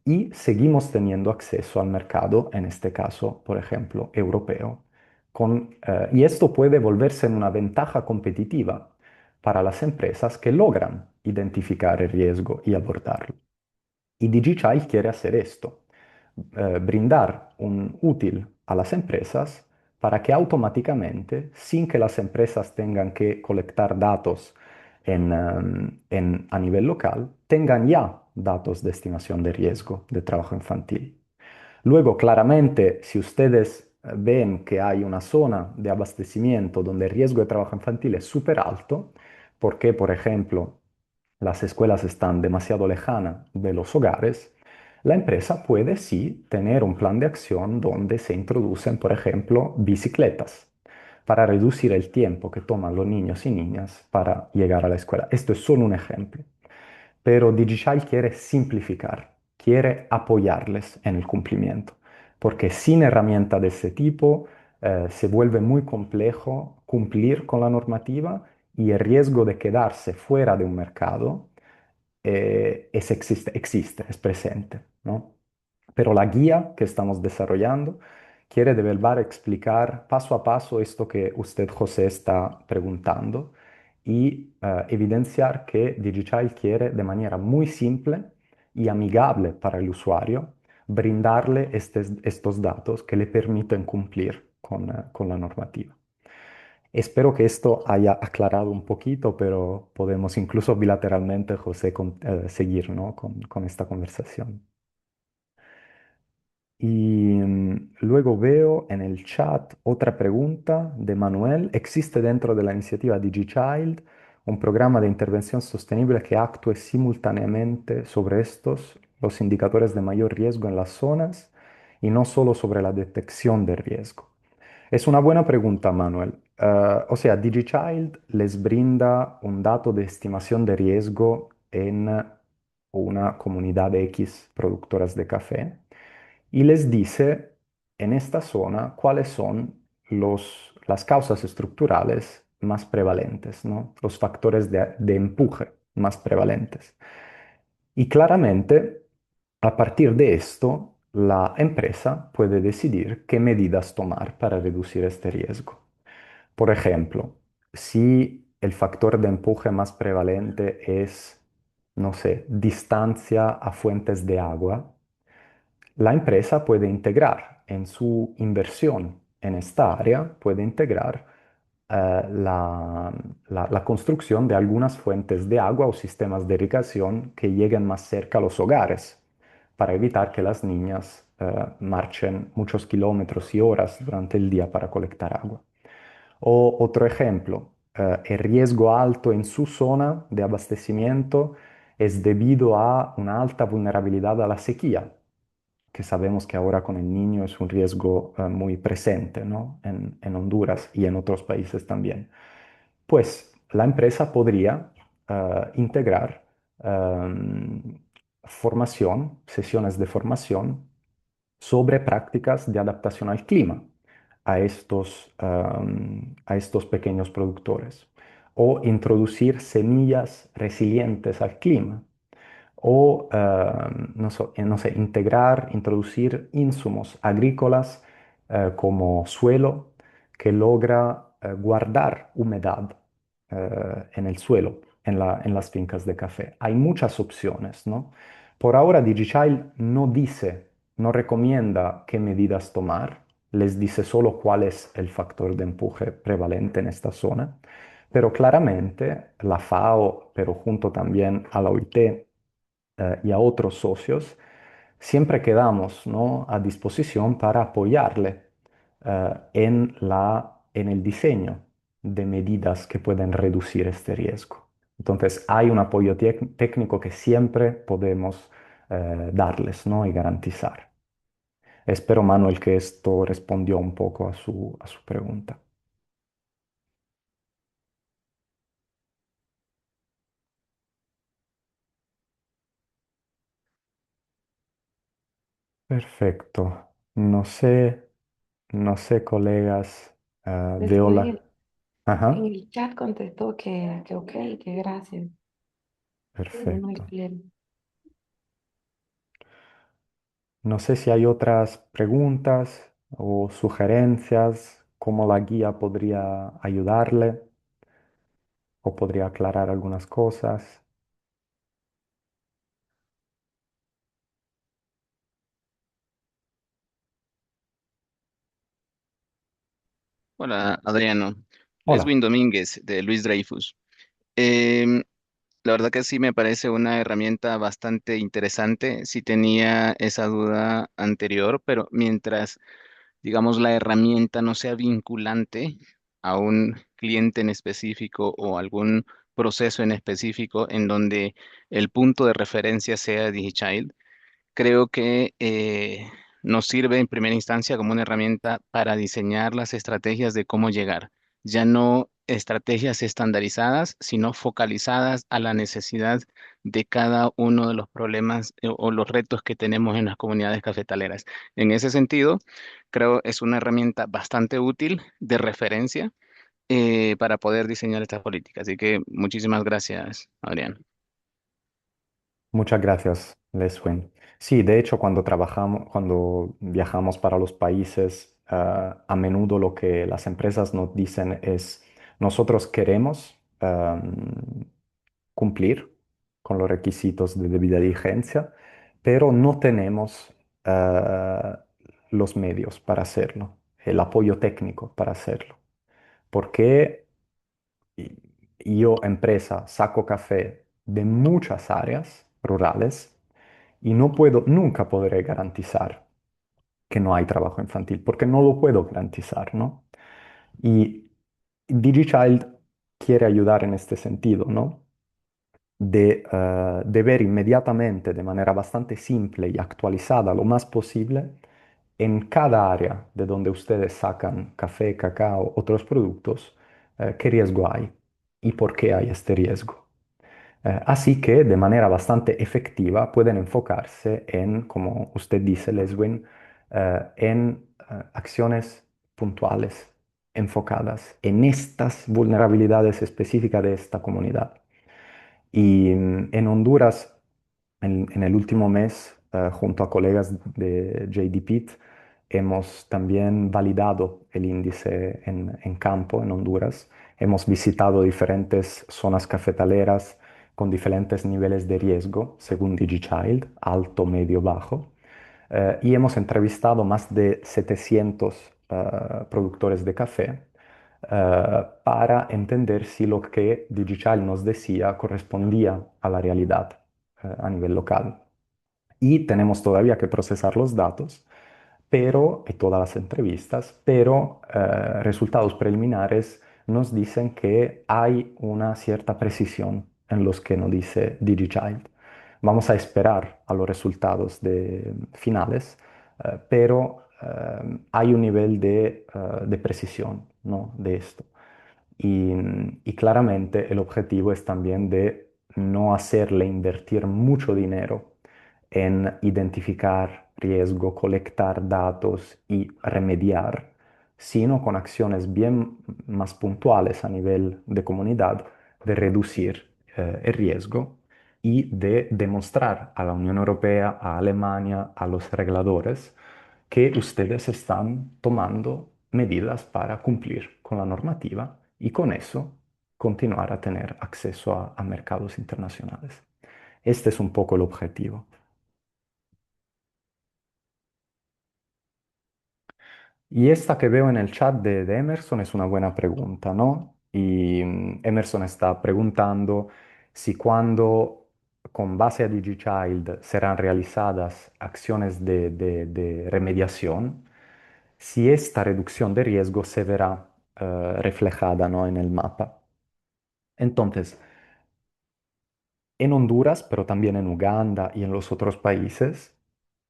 y seguimos teniendo acceso al mercado, en este caso, por ejemplo, europeo. Y esto puede volverse en una ventaja competitiva para las empresas que logran identificar el riesgo y abordarlo. Y DigiChild quiere hacer esto, brindar un útil a las empresas para que automáticamente, sin que las empresas tengan que colectar datos a nivel local, tengan ya datos de estimación de riesgo de trabajo infantil. Luego, claramente, si ustedes ven que hay una zona de abastecimiento donde el riesgo de trabajo infantil es súper alto, porque, por ejemplo, las escuelas están demasiado lejanas de los hogares, la empresa puede sí tener un plan de acción donde se introducen, por ejemplo, bicicletas para reducir el tiempo que toman los niños y niñas para llegar a la escuela. Esto es solo un ejemplo. Pero DigiChild quiere simplificar, quiere apoyarles en el cumplimiento, porque sin herramienta de ese tipo se vuelve muy complejo cumplir con la normativa y el riesgo de quedarse fuera de un mercado existe, es presente, ¿no? Pero la guía que estamos desarrollando quiere de verdad explicar paso a paso esto que usted, José, está preguntando y evidenciar que DigiChild quiere de manera muy simple y amigable para el usuario brindarle estos datos que le permiten cumplir con la normativa. Espero que esto haya aclarado un poquito, pero podemos incluso bilateralmente, José, seguir, ¿no? con esta conversación. Y luego veo en el chat otra pregunta de Manuel. ¿Existe dentro de la iniciativa DigiChild un programa de intervención sostenible que actúe simultáneamente sobre los indicadores de mayor riesgo en las zonas, y no solo sobre la detección de riesgo? Es una buena pregunta, Manuel. O sea, DigiChild les brinda un dato de estimación de riesgo en una comunidad de X productoras de café y les dice en esta zona cuáles son las causas estructurales más prevalentes, ¿no? Los factores de empuje más prevalentes. Y claramente, a partir de esto, la empresa puede decidir qué medidas tomar para reducir este riesgo. Por ejemplo, si el factor de empuje más prevalente es, no sé, distancia a fuentes de agua, la empresa puede integrar en su inversión en esta área, puede integrar la construcción de algunas fuentes de agua o sistemas de irrigación que lleguen más cerca a los hogares, para evitar que las niñas marchen muchos kilómetros y horas durante el día para colectar agua. O otro ejemplo, el riesgo alto en su zona de abastecimiento es debido a una alta vulnerabilidad a la sequía, que sabemos que ahora con el niño es un riesgo muy presente, ¿no? En Honduras y en otros países también. Pues la empresa podría integrar formación, sesiones de formación sobre prácticas de adaptación al clima a estos pequeños productores, o introducir semillas resilientes al clima, o no sé, introducir insumos agrícolas como suelo que logra guardar humedad en el suelo, en las fincas de café. Hay muchas opciones, ¿no? Por ahora DigiChild no dice, no recomienda qué medidas tomar, les dice solo cuál es el factor de empuje prevalente en esta zona, pero claramente la FAO, pero junto también a la OIT, y a otros socios, siempre quedamos, ¿no?, a disposición para apoyarle en el diseño de medidas que pueden reducir este riesgo. Entonces, hay un apoyo técnico que siempre podemos darles, ¿no?, y garantizar. Espero, Manuel, que esto respondió un poco a su pregunta. Perfecto. No sé, no sé, colegas, veo Después la... en Ajá, el chat contestó que ok, que gracias. Muy perfecto. claro. No sé si hay otras preguntas o sugerencias, cómo la guía podría ayudarle o podría aclarar algunas cosas. Hola, Adriano. Hola. Leswin Domínguez, de Luis Dreyfus. Em, la verdad que sí me parece una herramienta bastante interesante. Sí tenía esa duda anterior, pero mientras, digamos, la herramienta no sea vinculante a un cliente en específico o algún proceso en específico en donde el punto de referencia sea DigiChild, creo que nos sirve en primera instancia como una herramienta para diseñar las estrategias de cómo llegar, ya no estrategias estandarizadas, sino focalizadas a la necesidad de cada uno de los problemas o los retos que tenemos en las comunidades cafetaleras. En ese sentido, creo es una herramienta bastante útil de referencia para poder diseñar estas políticas. Así que muchísimas gracias, Adrián. Muchas gracias, Leswin. Sí, de hecho, cuando viajamos para los países, a menudo lo que las empresas nos dicen es, nosotros queremos cumplir con los requisitos de debida diligencia, pero no tenemos eh, los medios para hacerlo, el apoyo técnico para hacerlo. Porque yo, empresa, saco café de muchas áreas rurales y no puedo, nunca podré garantizar que no hay trabajo infantil, porque no lo puedo garantizar, ¿no? Y DigiChild quiere ayudar en este sentido, ¿no? De ver inmediatamente, de manera bastante simple y actualizada lo más posible, en cada área de donde ustedes sacan café, cacao, otros productos, qué riesgo hay y por qué hay este riesgo. Así que de manera bastante efectiva pueden enfocarse en, como usted dice, Leswin, en acciones puntuales, enfocadas en estas vulnerabilidades específicas de esta comunidad. Y en Honduras, en el último mes, junto a colegas de JD Pitt, hemos también validado el índice en campo en Honduras. Hemos visitado diferentes zonas cafetaleras con diferentes niveles de riesgo, según DigiChild, alto, medio, bajo. Y hemos entrevistado más de 700 productores de café para entender si lo que Digital nos decía correspondía a la realidad a nivel local. Y tenemos todavía que procesar los datos, pero, y todas las entrevistas, pero resultados preliminares nos dicen que hay una cierta precisión en los que nos dice DigiChild. Vamos a esperar a los resultados finales, pero hay un nivel de precisión, ¿no? De esto. Y claramente el objetivo es también de no hacerle invertir mucho dinero en identificar riesgo, colectar datos y remediar, sino con acciones bien más puntuales a nivel de comunidad de reducir el riesgo y de demostrar a la Unión Europea, a Alemania, a los reguladores, que ustedes están tomando medidas para cumplir con la normativa y con eso continuar a tener acceso a mercados internacionales. Este es un poco el objetivo. Y esta que veo en el chat de Emerson es una buena pregunta, ¿no? Y Emerson está preguntando si cuando, con base a DigiChild, serán realizadas acciones de remediación, si esta reducción de riesgo se verá reflejada, ¿no? En el mapa. Entonces, en Honduras, pero también en Uganda y en los otros países,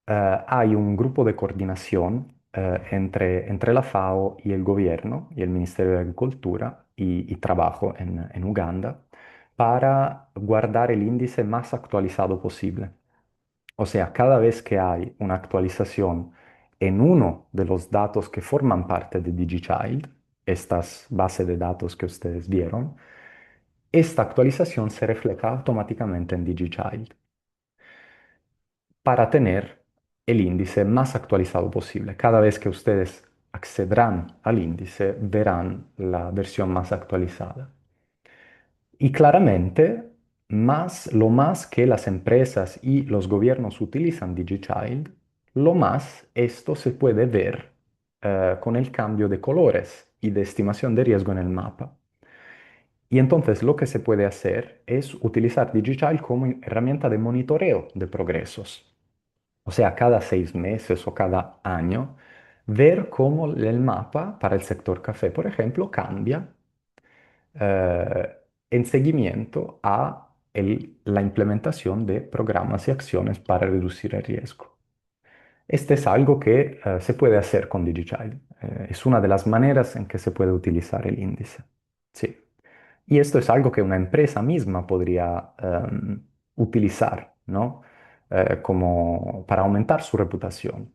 hay un grupo de coordinación entre la FAO y el gobierno y el Ministerio de Agricultura y Trabajo en Uganda para guardar el índice más actualizado posible. O sea, cada vez que hay una actualización en uno de los datos que forman parte de DigiChild, estas bases de datos que ustedes vieron, esta actualización se refleja automáticamente en DigiChild para tener el índice más actualizado posible. Cada vez que ustedes accederán al índice, verán la versión más actualizada. Y claramente, lo más que las empresas y los gobiernos utilizan DigiChild, lo más esto se puede ver con el cambio de colores y de estimación de riesgo en el mapa. Y entonces lo que se puede hacer es utilizar DigiChild como herramienta de monitoreo de progresos. O sea, cada 6 meses o cada año, ver cómo el mapa para el sector café, por ejemplo, cambia eh, en seguimiento a la implementación de programas y acciones para reducir el riesgo. Este es algo que se puede hacer con DigiChild. Es una de las maneras en que se puede utilizar el índice. Sí. Y esto es algo que una empresa misma podría utilizar, ¿no? Como para aumentar su reputación.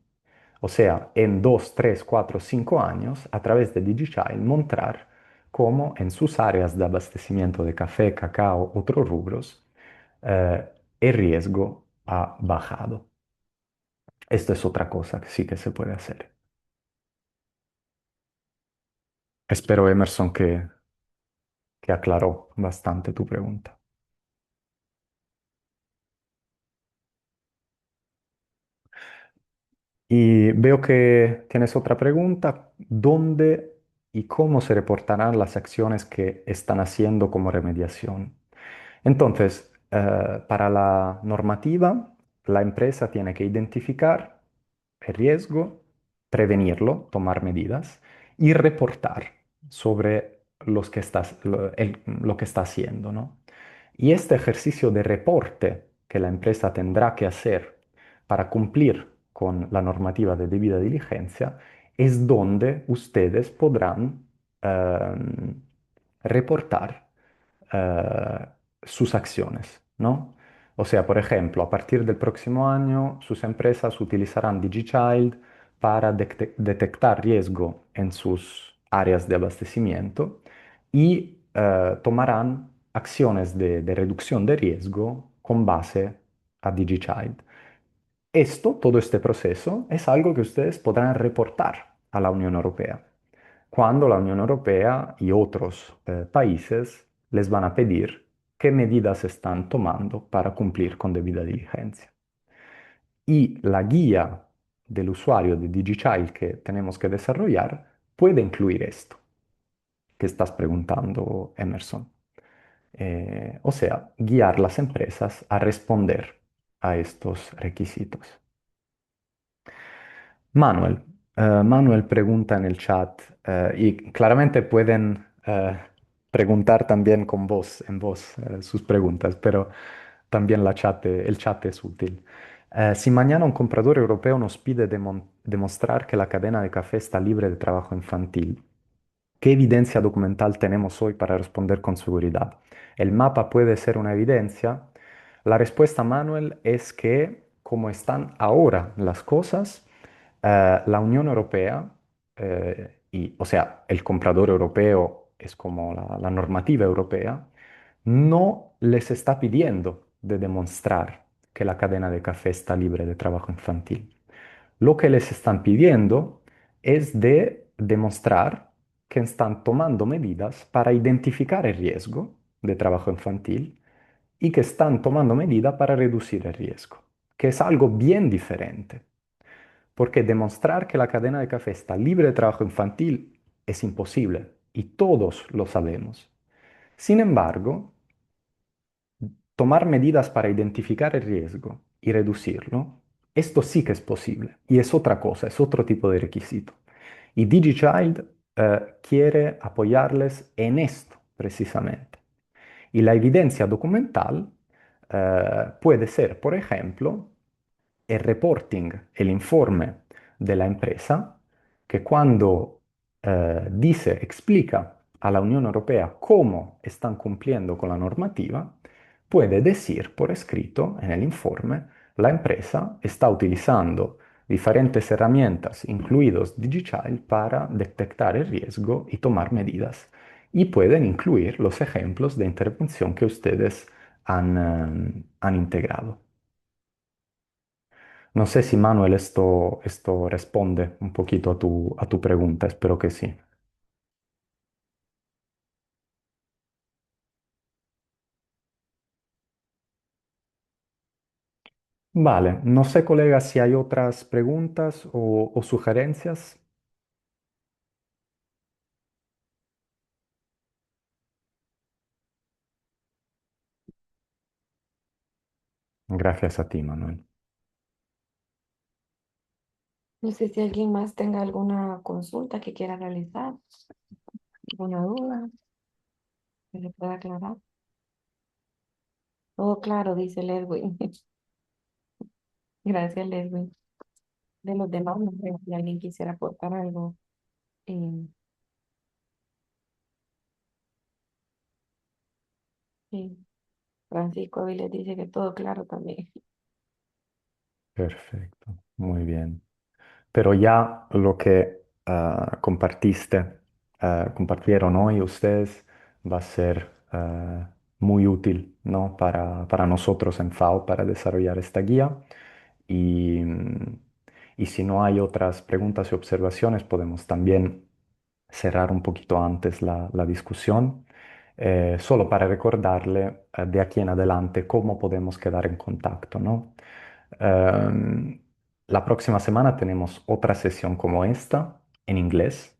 O sea, en 2, 3, 4, 5 años, a través de DigiChild, mostrar cómo en sus áreas de abastecimiento de café, cacao, otros rubros, eh, el riesgo ha bajado. Esto es otra cosa que sí que se puede hacer. Espero, Emerson, que aclaró bastante tu pregunta. Y veo que tienes otra pregunta. ¿Dónde y cómo se reportarán las acciones que están haciendo como remediación? Entonces, para la normativa, la empresa tiene que identificar el riesgo, prevenirlo, tomar medidas y reportar sobre lo que está haciendo, ¿no? Y este ejercicio de reporte que la empresa tendrá que hacer para cumplir con la normativa de debida diligencia es donde ustedes podrán em, reportar eh, sus acciones, ¿no? O sea, por ejemplo, a partir del próximo año, sus empresas utilizarán DigiChild para detectar riesgo en sus áreas de abastecimiento y tomarán acciones de reducción de riesgo con base a DigiChild. Todo este proceso, es algo que ustedes podrán reportar a la Unión Europea, cuando la Unión Europea y otros países les van a pedir qué medidas están tomando para cumplir con debida diligencia. Y la guía del usuario de DigiChild que tenemos que desarrollar puede incluir esto que estás preguntando, Emerson. O sea, guiar las empresas a responder a estos requisitos. Manuel, Manuel pregunta en el chat y claramente pueden preguntar también con voz, en voz, sus preguntas, pero también el chat es útil. Si mañana un comprador europeo nos pide demostrar que la cadena de café está libre de trabajo infantil, ¿qué evidencia documental tenemos hoy para responder con seguridad? ¿El mapa puede ser una evidencia? La respuesta, Manuel, es que como están ahora las cosas, la Unión Europea, o sea, el comprador europeo es como la normativa europea, no les está pidiendo de demostrar que la cadena de café está libre de trabajo infantil. Lo que les están pidiendo es de demostrar que están tomando medidas para identificar el riesgo de trabajo infantil y que están tomando medidas para reducir el riesgo, que es algo bien diferente, porque demostrar que la cadena de café está libre de trabajo infantil es imposible y todos lo sabemos. Sin embargo, tomar medidas para identificar el riesgo y reducirlo, esto sí que es posible y es otra cosa, es otro tipo de requisito. Y DigiChild quiere apoyarles en esto precisamente. Y la evidencia documental puede ser, por ejemplo, el reporting, el informe de la empresa, que cuando explica a la Unión Europea cómo están cumpliendo con la normativa, puede decir por escrito en el informe, la empresa está utilizando diferentes herramientas, incluidos DigiChild, para detectar el riesgo y tomar medidas. Y pueden incluir los ejemplos de intervención que ustedes han integrado. No sé si Manuel esto responde un poquito a tu pregunta, espero que sí. Vale, no sé, colega, si hay otras preguntas o sugerencias. Gracias a ti, Manuel. No sé si alguien más tenga alguna consulta que quiera realizar, alguna duda que le pueda aclarar. Todo claro, dice Ledwin. Gracias, Ledwin. De los demás, no sé si alguien quisiera aportar algo. eh, Sí. Francisco Avilés dice que todo claro también. Perfecto, muy bien. Pero ya lo que compartieron hoy ustedes va a ser muy útil, ¿no? Para nosotros en FAO para desarrollar esta guía. Y, y si no hay otras preguntas y observaciones, podemos también cerrar un poquito antes la discusión, solo para recordarle de aquí en adelante cómo podemos quedar en contacto, ¿no? Em, la próxima semana tenemos otra sesión como esta en inglés,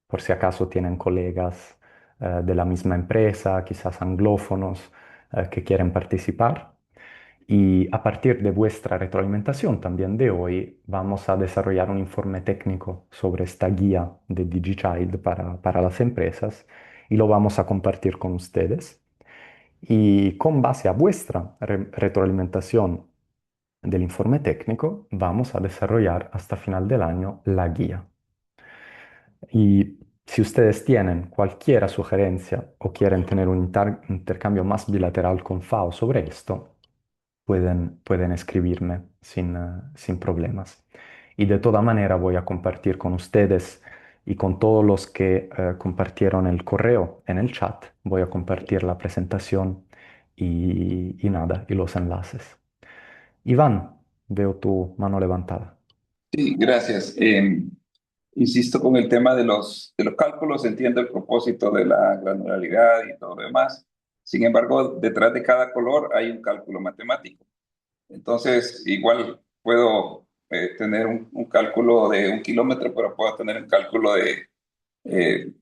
por si acaso tienen colegas de la misma empresa, quizás anglófonos, que quieren participar. Y a partir de vuestra retroalimentación también de hoy, vamos a desarrollar un informe técnico sobre esta guía de DigiChild para las empresas y lo vamos a compartir con ustedes. Y con base a vuestra retroalimentación del informe técnico, vamos a desarrollar hasta final del año la guía. Y si ustedes tienen cualquier sugerencia o quieren tener un intercambio más bilateral con FAO sobre esto, pueden escribirme sin problemas. Y de toda manera voy a compartir con ustedes y con todos los que compartieron el correo en el chat, voy a compartir la presentación y nada, y los enlaces. Iván, veo tu mano levantada. Sí, gracias. Insisto con el tema de los cálculos, entiendo el propósito de la granularidad y todo lo demás. Sin embargo, detrás de cada color hay un cálculo matemático. Entonces, igual puedo tener un cálculo de 1 kilómetro, pero puedo tener un cálculo de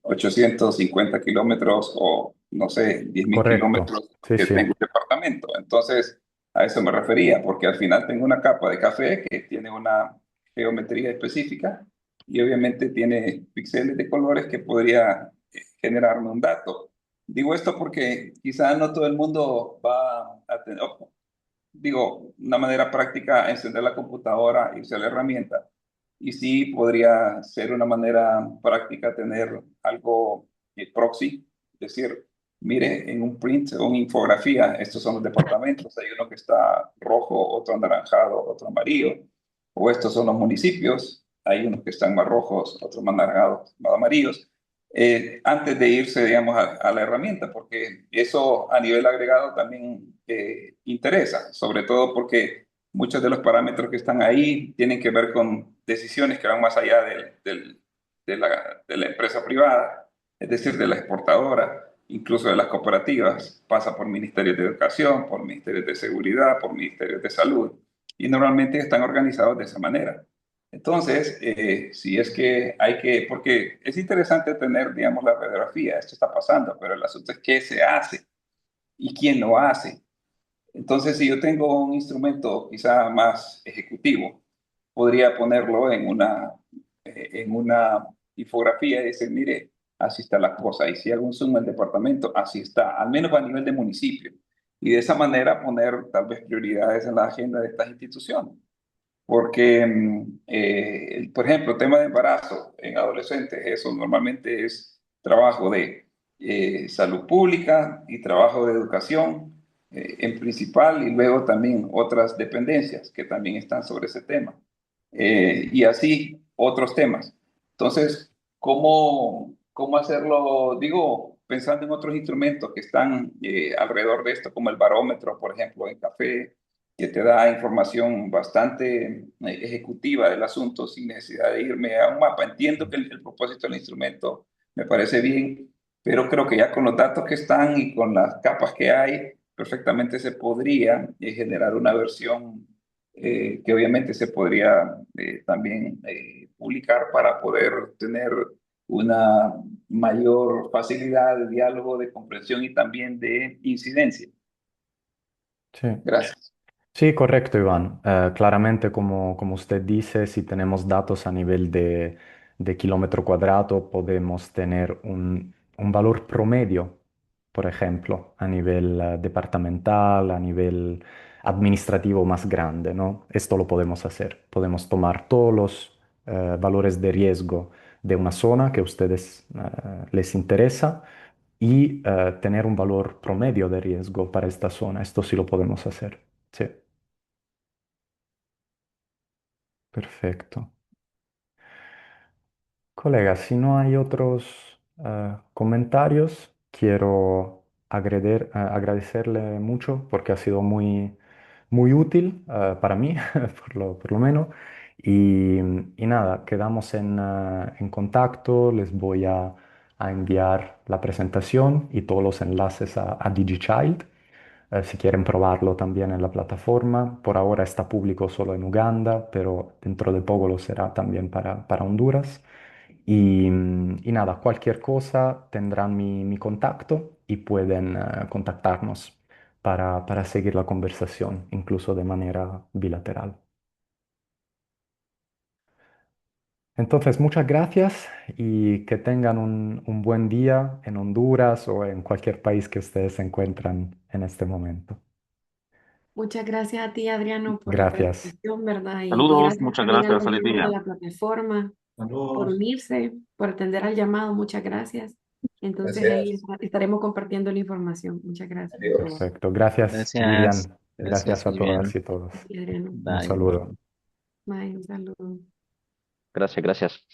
850 kilómetros o, no sé, 10.000 Correcto. kilómetros Sí, que sí. tengo un departamento. Entonces, a eso me refería, porque al final tengo una capa de café que tiene una geometría específica y obviamente tiene píxeles de colores que podría generarme un dato. Digo esto porque quizás no todo el mundo va a tener, digo, una manera práctica, encender la computadora, irse a la herramienta. Y sí podría ser una manera práctica tener algo proxy, es decir, mire, en un print o una infografía, estos son los departamentos, hay uno que está rojo, otro anaranjado, otro amarillo, o estos son los municipios, hay unos que están más rojos, otros más anaranjados, más amarillos, antes de irse, digamos, a la herramienta, porque eso a nivel agregado también interesa, sobre todo porque muchos de los parámetros que están ahí tienen que ver con decisiones que van más allá de la empresa privada, es decir, de la exportadora, incluso de las cooperativas, pasa por ministerios de educación, por ministerios de seguridad, por ministerios de salud, y normalmente están organizados de esa manera. Entonces, si es que hay que, porque es interesante tener, digamos, la radiografía, esto está pasando, pero el asunto es qué se hace y quién lo hace. Entonces, si yo tengo un instrumento quizá más ejecutivo, podría ponerlo en una infografía y decir, mire, así está la cosa. Y si hago un zoom al departamento, así está, al menos a nivel de municipio. Y de esa manera poner tal vez prioridades en la agenda de estas instituciones. Porque, por ejemplo, el tema de embarazo en adolescentes, eso normalmente es trabajo de salud pública y trabajo de educación en principal y luego también otras dependencias que también están sobre ese tema. Y así otros temas. Entonces, ¿cómo hacerlo? Digo, pensando en otros instrumentos que están alrededor de esto, como el barómetro, por ejemplo, en café que te da información bastante ejecutiva del asunto sin necesidad de irme a un mapa. Entiendo que el propósito del instrumento me parece bien, pero creo que ya con los datos que están y con las capas que hay, perfectamente se podría generar una versión que obviamente se podría también publicar para poder tener una mayor facilidad de diálogo, de comprensión y también de incidencia. Sí. Gracias. Sí, correcto, Iván. Claramente, como usted dice, si tenemos datos a nivel de kilómetro cuadrado, podemos tener un valor promedio, por ejemplo, a nivel departamental, a nivel administrativo más grande, ¿no? Esto lo podemos hacer. Podemos tomar todos los valores de riesgo de una zona que a ustedes les interesa y tener un valor promedio de riesgo para esta zona. Esto sí lo podemos hacer. Sí, perfecto. Colegas, si no hay otros comentarios, quiero agradecerle mucho porque ha sido muy útil para mí, por lo menos. Y nada, quedamos en contacto, les voy a enviar la presentación y todos los enlaces a DigiChild. Si quieren probarlo también en la plataforma. Por ahora está público solo en Uganda, pero dentro de poco lo será también para Honduras. Y nada, cualquier cosa tendrán mi contacto y pueden contactarnos para seguir la conversación, incluso de manera bilateral. Entonces, muchas gracias y que tengan un buen día en Honduras o en cualquier país que ustedes se encuentran en este momento. Muchas gracias a ti, Adriano, por la Gracias. presentación, ¿verdad? Y Saludos, gracias muchas también a gracias, los feliz miembros de día. la plataforma por Saludos. unirse, por atender al llamado. Muchas gracias. Entonces ahí Gracias. estaremos compartiendo la información. Muchas gracias a todos. Adiós. Perfecto. Gracias, Gracias, Vivian. gracias, Gracias a todas Vivian. y todos. Sí, Adriano. Un Bye. saludo. Bye, un saludo. Gracias, gracias.